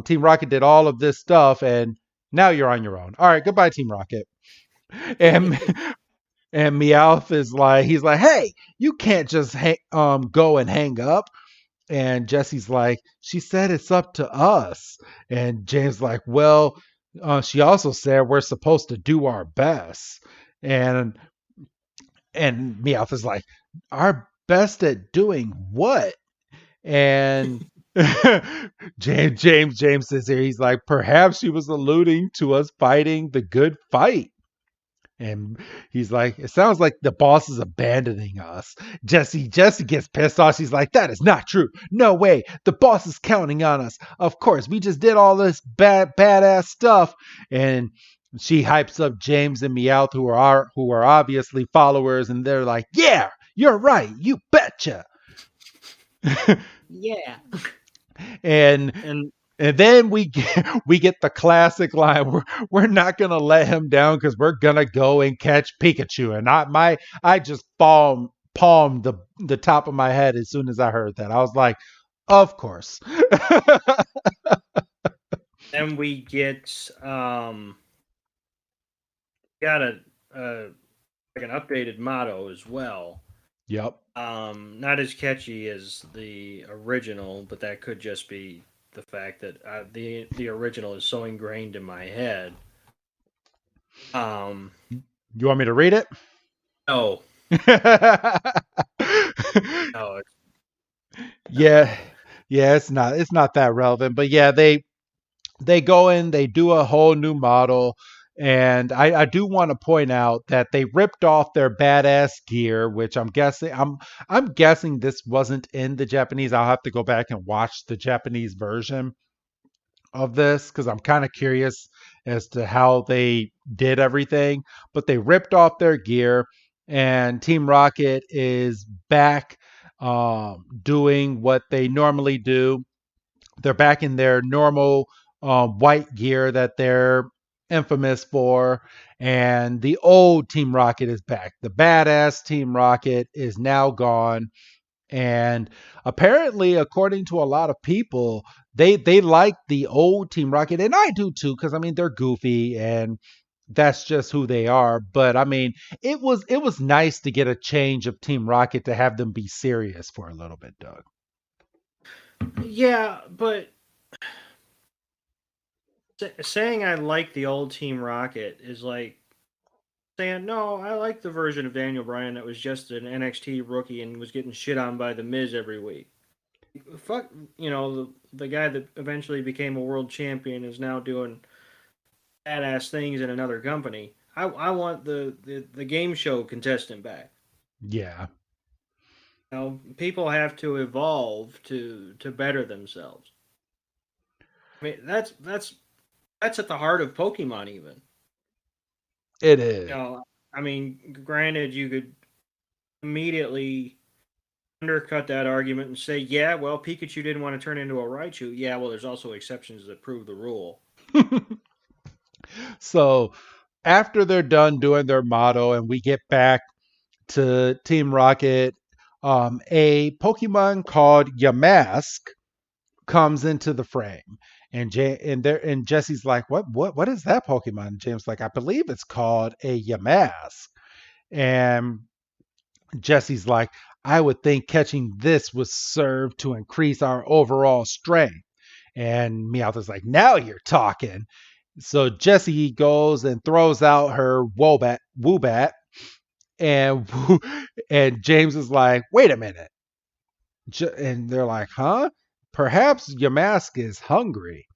Team Rocket did all of this stuff, and now you're on your own. All right, goodbye, Team Rocket. And Meowth is like, he's like, "Hey, you can't just go and hang up." And Jesse's like, "She said it's up to us." And James like, "Well, she also said we're supposed to do our best." And Meowth is like, "Our best at doing what?" And James says here, he's like, perhaps she was alluding to us fighting the good fight. And he's like, it sounds like the boss is abandoning us. Jesse gets pissed off. She's like, that is not true. No way. The boss is counting on us. Of course, we just did all this badass stuff. And she hypes up James and Meowth, who are obviously followers, and they're like, yeah, you're right. You betcha. Yeah. And then we get the classic line. We're not gonna let him down because we're gonna go and catch Pikachu. And I just palmed the top of my head as soon as I heard that. I was like, of course. Then we got a like an updated motto as well. Yep. Not as catchy as the original, but that could just be the fact that the original is so ingrained in my head. You want me to read it? No. No. Yeah, it's not that relevant, but yeah, they go in, they do a whole new model, and I do want to point out that they ripped off their badass gear, which I'm guessing this wasn't in the Japanese. I'll have to go back and watch the Japanese version of this because I'm kind of curious as to how they did everything. But they ripped off their gear, and Team Rocket is back doing what they normally do. They're back in their normal white gear that they're infamous for, and the old Team Rocket is back. The badass Team Rocket is now gone, and apparently, according to a lot of people, they like the old Team Rocket, and I do too, because I mean they're goofy and that's just who they are. But I mean, it was nice to get a change of Team Rocket, to have them be serious for a little bit, Doug. Yeah, but saying I like the old Team Rocket is like saying, no, I like the version of Daniel Bryan that was just an NXT rookie and was getting shit on by The Miz every week. Fuck, the guy that eventually became a world champion is now doing badass things in another company. I want the game show contestant back. Yeah. People have to evolve to better themselves. I mean, that's at the heart of Pokemon, even. It is. I mean, granted, you could immediately undercut that argument and say, yeah, well, Pikachu didn't want to turn into a Raichu. Yeah, well, there's also exceptions that prove the rule. So after they're done doing their motto and we get back to Team Rocket, a Pokemon called Yamask comes into the frame. And Jesse's like, what is that Pokemon? And James like, I believe it's called a Yamask. And Jesse's like, I would think catching this would serve to increase our overall strength. And Meowth is like, now you're talking. So Jessie goes and throws out her Woobat, and James is like, wait a minute. And they're like, huh? Perhaps Yamask is hungry.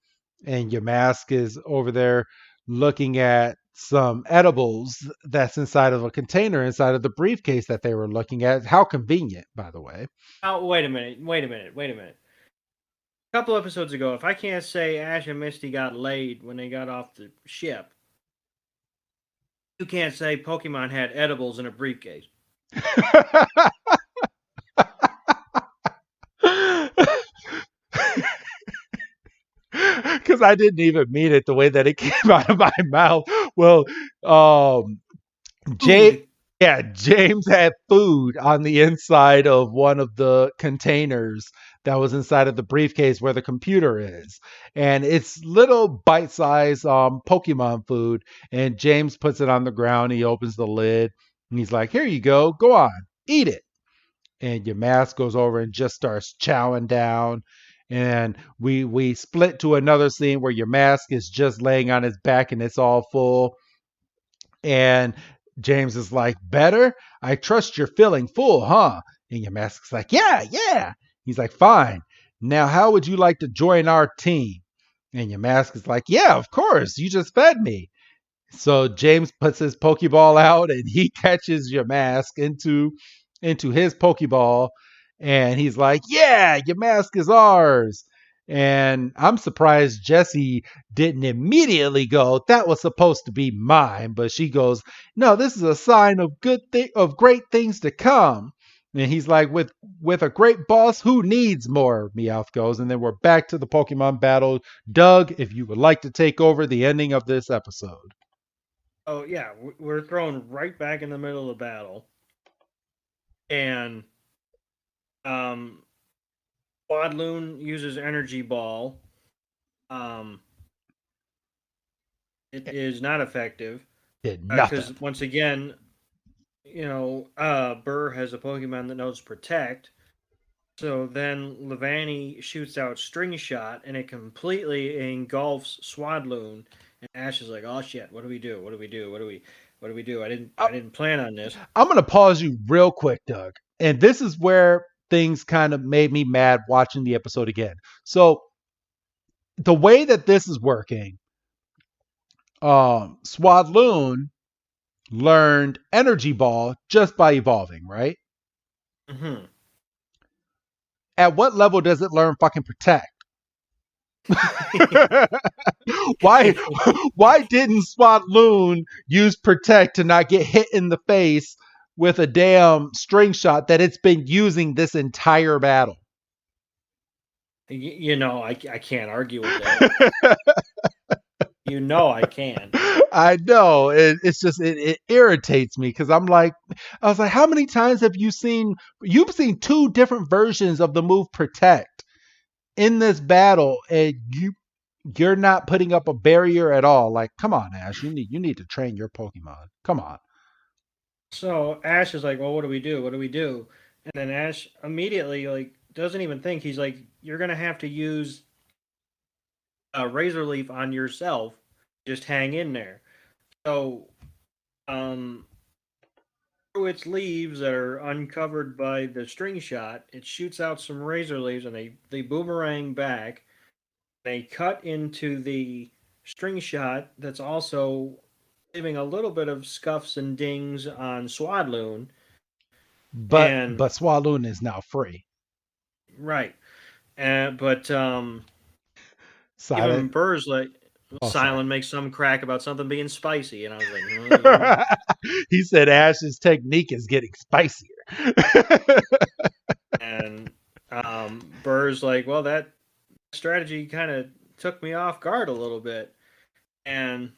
And Yamask is over there looking at some edibles that's inside of a container inside of the briefcase that they were looking at. How convenient, by the way. Oh, wait a minute. A couple episodes ago, if I can't say Ash and Misty got laid when they got off the ship, you can't say Pokemon had edibles in a briefcase. Because I didn't even mean it the way that it came out of my mouth. Well, James had food on the inside of one of the containers that was inside of the briefcase where the computer is. And it's little bite-sized Pokemon food. And James puts it on the ground. He opens the lid. And he's like, here you go. Go on. Eat it. And Yamask goes over and just starts chowing down. And we split to another scene where Yamask is just laying on his back and it's all full. And James is like, better? I trust you're feeling full, huh? And Yamask's like, yeah. He's like, fine. Now, how would you like to join our team? And your mask is like, yeah, of course. You just fed me. So James puts his Pokeball out and he catches your mask into his Pokeball, and he's like, "Yeah, your mask is ours." And I'm surprised Jessie didn't immediately go, "That was supposed to be mine," but she goes, "No, this is a sign of of great things to come." And he's like, with a great boss, who needs more?" Meowth goes, and then we're back to the Pokemon battle. Doug, if you would like to take over the ending of this episode. Oh yeah, we're thrown right back in the middle of the battle, and um, Quadloon uses Energy Ball. Um, it is not effective Did because nothing. once again, Burr has a Pokemon that knows Protect. So then Levani shoots out String Shot, and it completely engulfs Swadloon. And Ash is like, "Oh shit! What do we do? What do we do? What do we do? I- I didn't plan on this." I'm going to pause you real quick, Doug. And this is where things kind of made me mad watching the episode again. So, the way that this is working, Swadloon learned Energy Ball just by evolving, right? Mm-hmm. At what level does it learn fucking Protect? why why didn't Swadloon use Protect to not get hit in the face with a damn string shot that it's been using this entire battle? I can't argue with that. I can. I know it's just it irritates me because I was like, how many times have you seen? You've seen two different versions of the move Protect in this battle, and you're not putting up a barrier at all. Like, come on, Ash, you need to train your Pokemon. Come on. So Ash is like, "Well, what do we do? What do we do?" And then Ash immediately like doesn't even think. He's like, "You're gonna have to use a Razor Leaf on yourself. Just hang in there." So, through its leaves that are uncovered by the string shot, it shoots out some razor leaves, and they boomerang back. They cut into the string shot that's also leaving a little bit of scuffs and dings on Swadloon. But And Swaloon is now free. right, but even Silent. Burr's like Oh, Silent sorry. makes some crack about something being spicy, and I was like, He said Ash's technique is getting spicier. and Burr's like, well, that strategy kind of took me off guard a little bit, and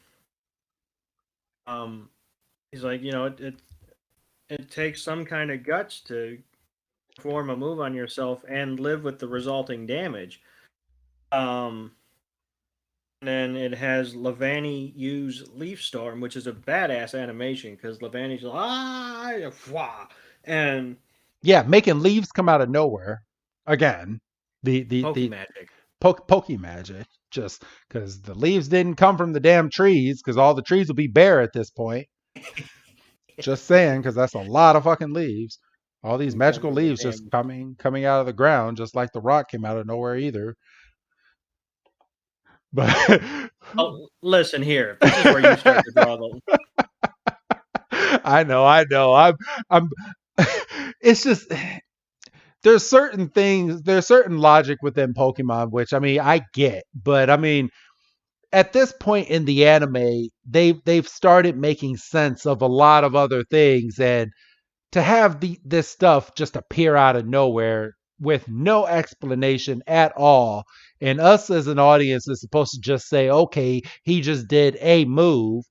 he's like, it takes some kind of guts to perform a move on yourself and live with the resulting damage. And then it has Levani use Leaf Storm, which is a badass animation because Levani's like, and Yeah, making leaves come out of nowhere. Again, the Magic. Poke magic. Just because the leaves didn't come from the damn trees, because all the trees will be bare at this point. Just saying, because that's a lot of fucking leaves. All these magical leaves just coming out of the ground, just like the rock came out of nowhere either. But listen here, this is where you start to draw the. I know. I'm. It's just there's certain things, there's certain logic within Pokemon, which I mean I get, but I mean at this point in the anime, they've started making sense of a lot of other things, and to have this stuff just appear out of nowhere with no explanation at all, and us as an audience is supposed to just say, okay, he just did a move.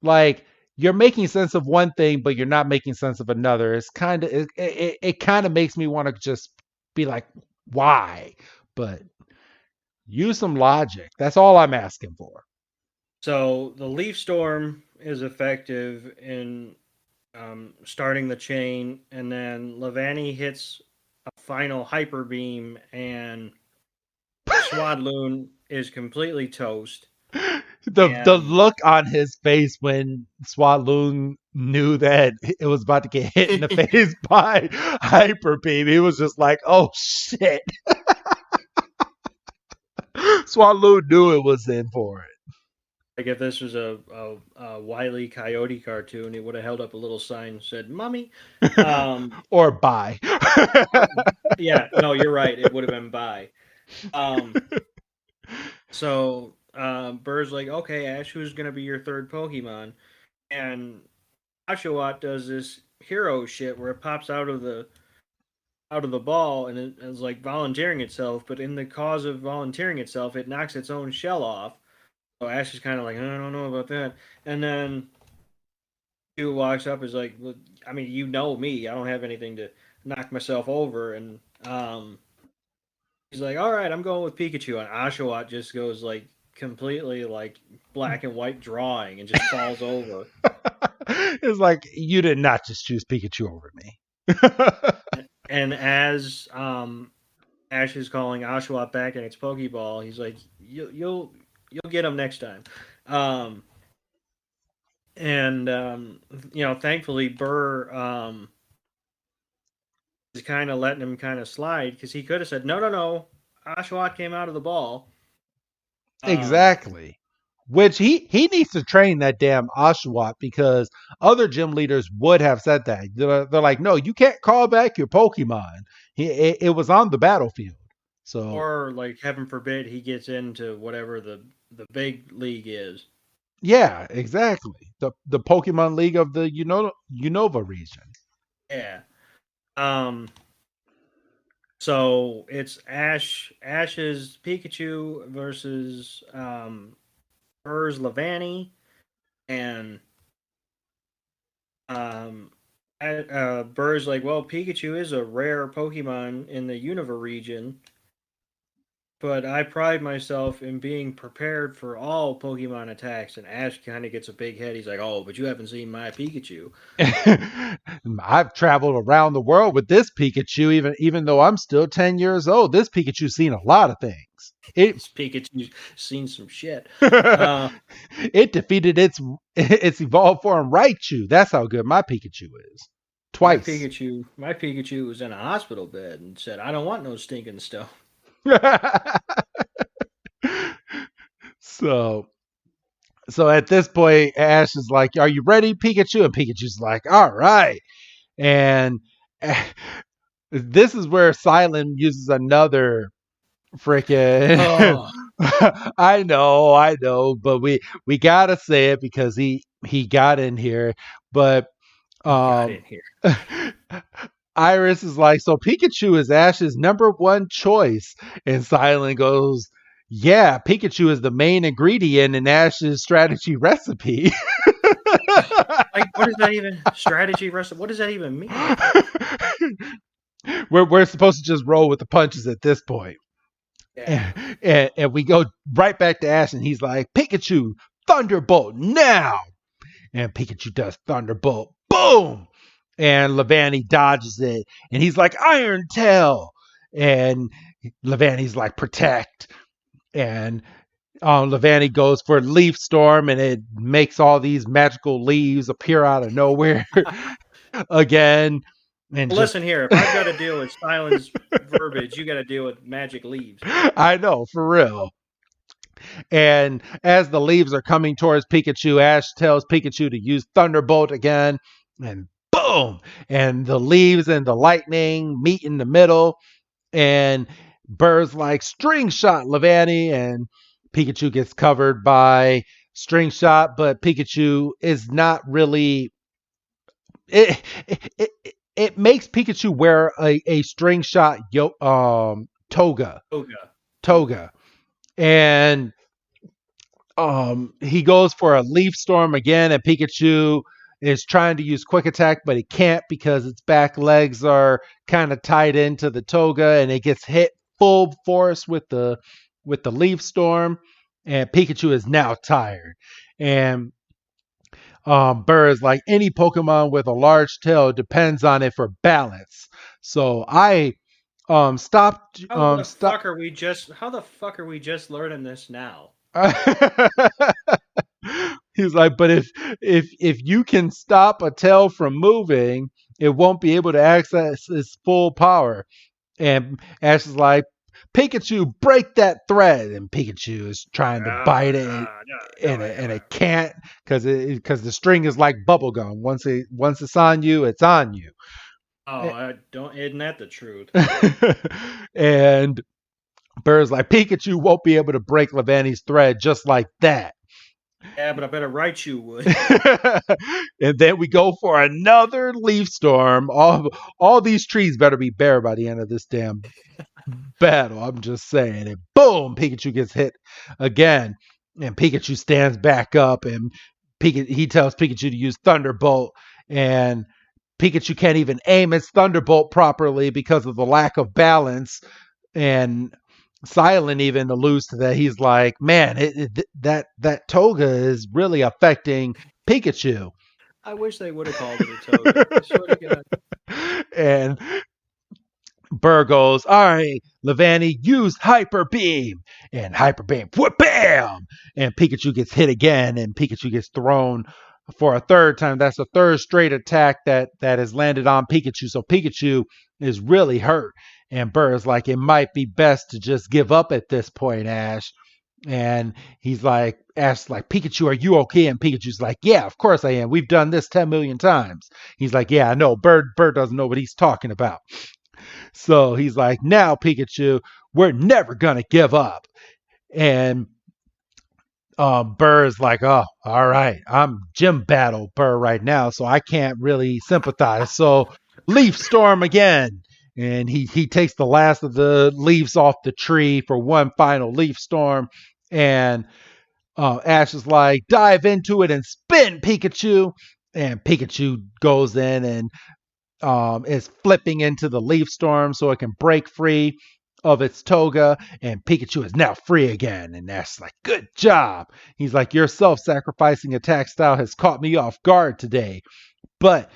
Like, you're making sense of one thing, but you're not making sense of another. It's kind of it kind of makes me want to just be like, why? But use some logic. That's all I'm asking for. So the Leaf Storm is effective in starting the chain, and then Levani hits a final Hyper Beam, and Swadloon is completely toast. The look on his face when Swatloon knew that it was about to get hit in the face by Hyper Beam, he was just like, "Oh shit!" Swallow knew it was in for it. Like if this was a Wile E. Coyote cartoon, he would have held up a little sign that said "Mommy." Or bye. Yeah, no, you're right. It would have been bye. Um, so Burr's like, okay, Ash, who's gonna be your third Pokemon? And Oshawott does this hero shit where it pops out of the ball and it is like volunteering itself, but in the cause of volunteering itself, it knocks its own shell off. So Ash is kind of like, I don't know about that. And then Stu walks up, is like, well, I mean, you know me, I don't have anything to knock myself over, and he's like, all right, I'm going with Pikachu, and Oshawott just goes like completely like black and white drawing and just falls over. It's like, you did not just choose Pikachu over me. And as Ash is calling Oshawott back in its Pokeball, he's like, you'll get him next time. Thankfully Burr is kind of letting him kind of slide because he could have said, no, Oshawott came out of the ball. Exactly. Which he needs to train that damn Oshawott, because other gym leaders would have said that. They're like, no, you can't call back your Pokemon. It was on the battlefield. So, or like, heaven forbid, he gets into whatever the big league is. Yeah, exactly. The Pokemon League of the Unova region. Yeah. So it's Ash's Pikachu versus Burr's Levani, and Burr's like, well, Pikachu is a rare Pokemon in the Unova region, but I pride myself in being prepared for all Pokemon attacks. And Ash kind of gets a big head. He's like, oh, but you haven't seen my Pikachu. I've traveled around the world with this Pikachu, even though I'm still 10 years old. This Pikachu's seen a lot of things. This Pikachu's seen some shit. It defeated its evolved form Raichu. That's how good my Pikachu is. Twice. My Pikachu was in a hospital bed and said, I don't want no stinking stone. So at this point, Ash is like, are you ready, Pikachu? And Pikachu's like, all right. And this is where Silent uses another freaking I know, but we gotta say it because he got in here. But got in here. Iris is like, so Pikachu is Ash's number one choice. And Silent goes, yeah, Pikachu is the main ingredient in Ash's strategy recipe. Like, what is that even? Strategy recipe? What does that even mean? We're supposed to just roll with the punches at this point. Yeah. And we go right back to Ash, and he's like, Pikachu, Thunderbolt now! And Pikachu does Thunderbolt. Boom! And Levani dodges it, and he's like, Iron Tail! And Levani's like, protect. And Levani goes for Leaf Storm, and it makes all these magical leaves appear out of nowhere again. And listen here, if I've got to deal with Silence verbiage, you got to deal with magic leaves. I know, for real. And as the leaves are coming towards Pikachu, Ash tells Pikachu to use Thunderbolt again, and boom! And the leaves and the lightning meet in the middle, and Burr's like, String Shot, Levani, and Pikachu gets covered by String Shot, but Pikachu is not really... It makes Pikachu wear a String Shot toga. And he goes for a Leaf Storm again, and Pikachu is trying to use Quick Attack, but he can't because its back legs are kind of tied into the toga, and it gets hit full force with the Leaf Storm, and Pikachu is now tired. And Burr is like, any Pokemon with a large tail depends on it for balance. So I stopped. How the fuck are we just learning this now? He's like, but if you can stop a tail from moving, it won't be able to access its full power. And Ash is like, Pikachu, break that thread. And Pikachu is trying to bite it, and it can't because the string is like bubble gum. Once it's on you, it's on you. Oh, isn't that the truth? And Burr's like, Pikachu won't be able to break Levani's thread just like that. Yeah, but I better write you would. And then we go for another leaf storm. All these trees better be bare by the end of this damn battle. I'm just saying. And boom, Pikachu gets hit again. And Pikachu stands back up, and he tells Pikachu to use Thunderbolt. And Pikachu can't even aim its Thunderbolt properly because of the lack of balance. And Silent even alludes to that. He's like, man, that toga is really affecting Pikachu. I wish they would have called it a toga. I swear to God. And Burr goes, all right, Levani, use Hyper Beam. And Hyper Beam, bam! And Pikachu gets hit again, and Pikachu gets thrown for a third time. That's a third straight attack that has landed on Pikachu. So Pikachu is really hurt. And Burr is like, it might be best to just give up at this point, Ash. And he's like, Ash's like, Pikachu, are you okay? And Pikachu's like, yeah, of course I am. We've done this 10 million times. He's like, yeah, I know. Burr doesn't know what he's talking about. So he's like, now, Pikachu, we're never going to give up. And Burr is like, oh, all right. I'm Gym Battle Burr right now, so I can't really sympathize. So Leaf Storm again. And he takes the last of the leaves off the tree for one final leaf storm. And Ash is like, dive into it and spin, Pikachu. And Pikachu goes in and is flipping into the leaf storm so it can break free of its toga. And Pikachu is now free again. And Ash is like, good job. He's like, your self-sacrificing attack style has caught me off guard today. But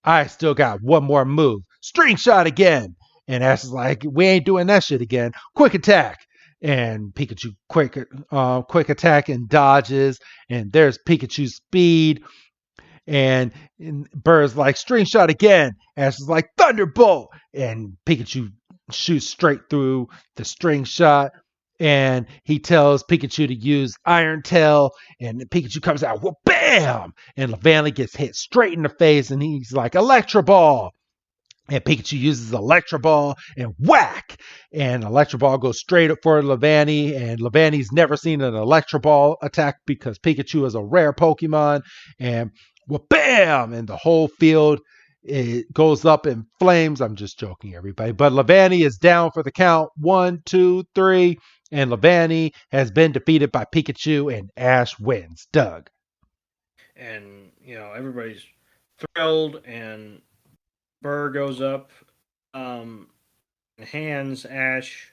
I still got one more move. String shot again. And Ash is like, we ain't doing that shit again. Quick attack. And Pikachu quick attack and dodges. And there's Pikachu's speed. And Burr's like, string shot again. Ash is like, Thunderbolt. And Pikachu shoots straight through the string shot. And he tells Pikachu to use Iron Tail, and Pikachu comes out, well, bam! And Levani gets hit straight in the face, and he's like, Electro Ball! And Pikachu uses Electro Ball, and whack! And Electro Ball goes straight up for Levani, and Levani's never seen an Electro Ball attack because Pikachu is a rare Pokemon, and well, bam! And the whole field it goes up in flames. I'm just joking, everybody. But Levani is down for the count. 1, 2, 3. And Levani has been defeated by Pikachu, and Ash wins. Doug. And, everybody's thrilled, and Burr goes up and hands Ash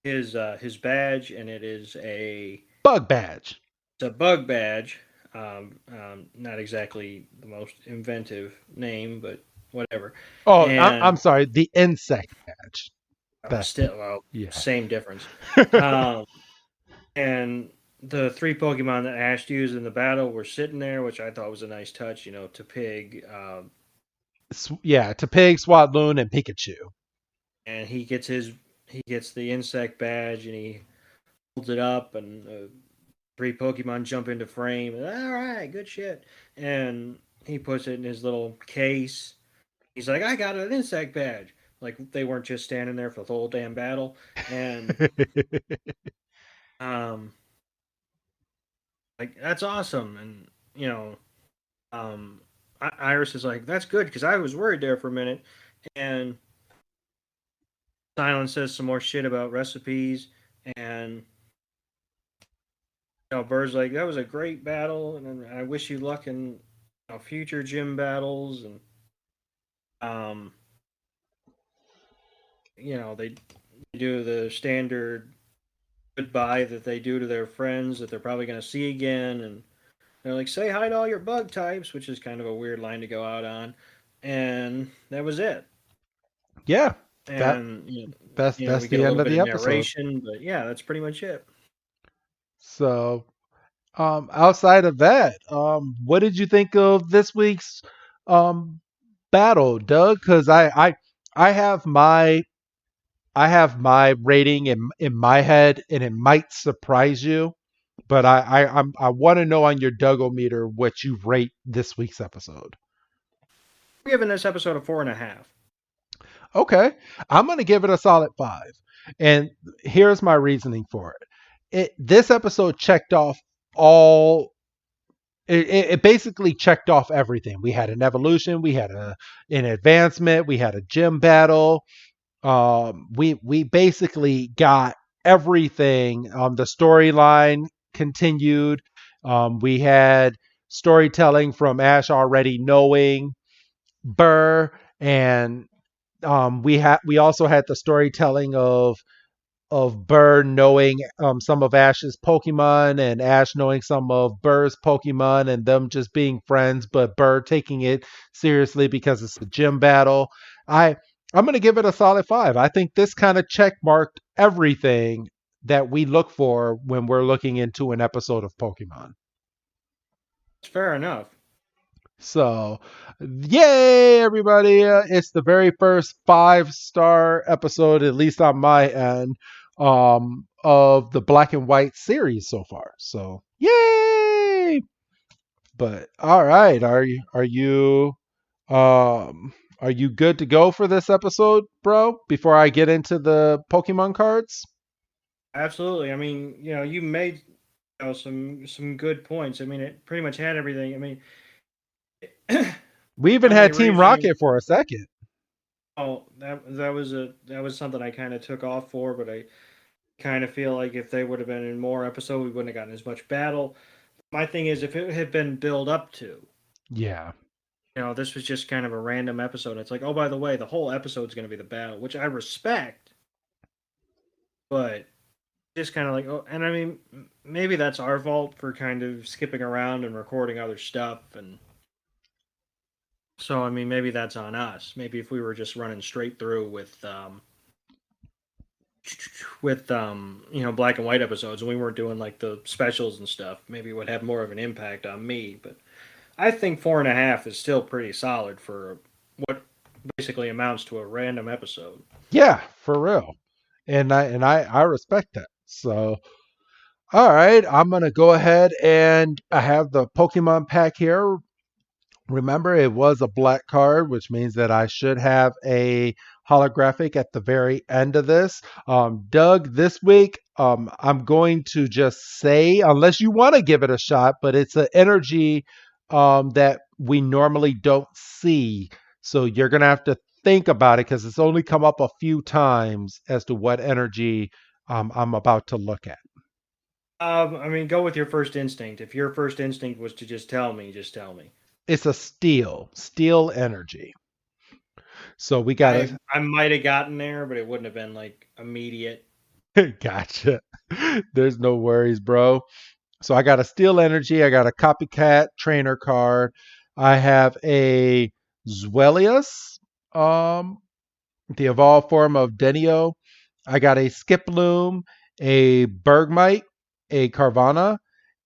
his badge, and it is a bug badge. It's a bug badge. Not exactly the most inventive name, but whatever. Oh, I'm sorry. The insect badge. Same difference. And the 3 Pokemon that Ash used in the battle were sitting there, which I thought was a nice touch. Tepig. Tepig, Swatloon, and Pikachu. And he gets the insect badge, and he holds it up, and 3 Pokemon jump into frame. And, all right, good shit. And he puts it in his little case. He's like, I got an insect badge. Like they weren't just standing there for the whole damn battle. And like that's awesome. And Iris is like, that's good because I was worried there for a minute. And Silent says some more shit about recipes, and Burr's like, that was a great battle, and I wish you luck in future gym battles. And they do the standard goodbye that they do to their friends that they're probably going to see again, and they're like, say hi to all your bug types, which is kind of a weird line to go out on. And that was it. Yeah. And that's the end of the episode. Narration, but yeah, that's pretty much it. So outside of that, what did you think of this week's battle, Doug? Because I have my I have my rating in my head, and it might surprise you, but I want to know on your Duggometer what you rate this week's episode. We're giving this episode a 4.5. Okay, I'm gonna give it a solid 5, and here's my reasoning for it. This episode checked off all. It basically checked off everything. We had an evolution, we had an advancement, we had a gym battle. We basically got everything. The storyline continued. We had storytelling from Ash already knowing Burr, and we also had the storytelling of Burr knowing some of Ash's Pokemon, and Ash knowing some of Burr's Pokemon, and them just being friends, but Burr taking it seriously because it's a gym battle. I'm going to give it a solid 5. I think this kind of check marked everything that we look for when we're looking into an episode of Pokemon. It's fair enough. So, yay, everybody. It's the very first 5-star episode, at least on my end, of the Black and White series so far. So, yay! But all right, are you good to go for this episode, bro? Before I get into the Pokemon cards? Absolutely. I mean, you made some good points. I mean, it pretty much had everything. I mean, we even had Team Rocket for a second. Oh, that was something I kind of took off for, but I kind of feel like if they would have been in more episode, we wouldn't have gotten as much battle. My thing is, if it had been built up to, yeah, this was just kind of a random episode. It's like, oh, by the way, the whole episode's going to be the battle, which I respect, but just kind of like, oh, and I mean, maybe that's our fault for kind of skipping around and recording other stuff, and so I mean, maybe that's on us. Maybe if we were just running straight through with black and white episodes, and we weren't doing like the specials and stuff, maybe it would have more of an impact on me. But I think 4.5 is still pretty solid for what basically amounts to a random episode. Yeah, for real. And I respect that. So, all right, I'm gonna go ahead, and I have the Pokemon pack here. Remember, it was a black card, which means that I should have a holographic at the very end of this. Doug, this week, I'm going to just say, unless you want to give it a shot, but it's an energy that we normally don't see. So you're going to have to think about it because it's only come up a few times as to what energy I'm about to look at. I mean, go with your first instinct. If your first instinct was to just tell me, just tell me. It's a steel energy. So we got I might have gotten there, but it wouldn't have been like immediate. Gotcha. There's no worries, bro. So I got a steel energy. I got a copycat trainer card. I have a Zweilious, the evolved form of Denio. I got a Skiploom, a Bergmite, a Carvana,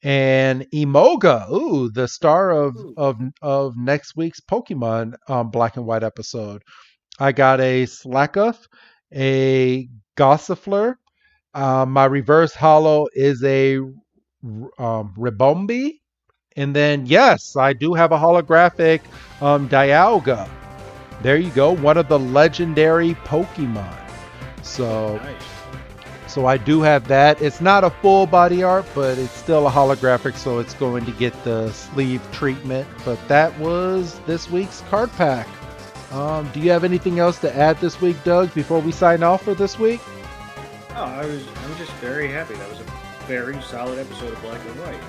and Emoga. Ooh, the star of next week's Pokemon Black and White episode. I got a Slackuth, a Gossifleur. My reverse holo is a Ribombi. And then, yes, I do have a holographic Dialga. There you go, one of the legendary Pokemon. So, nice. So I do have that. It's not a full body art, but it's still a holographic, so it's going to get the sleeve treatment. But that was this week's card pack. Do you have anything else to add this week, Doug, before we sign off for this week? Oh, I'm just very happy. That was a very solid episode of Black and White.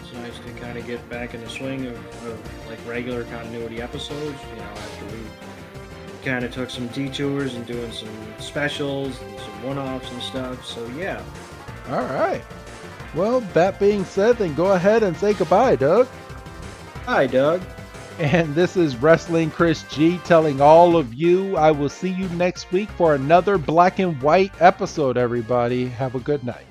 It's nice to kind of get back in the swing of like regular continuity episodes. After we kind of took some detours and doing some specials and some one-offs and stuff. So yeah. All right. Well, that being said, then go ahead and say goodbye, Doug. Hi, Doug. And this is Wrestling Chris G telling all of you I will see you next week for another Black and White episode, everybody. Have a good night.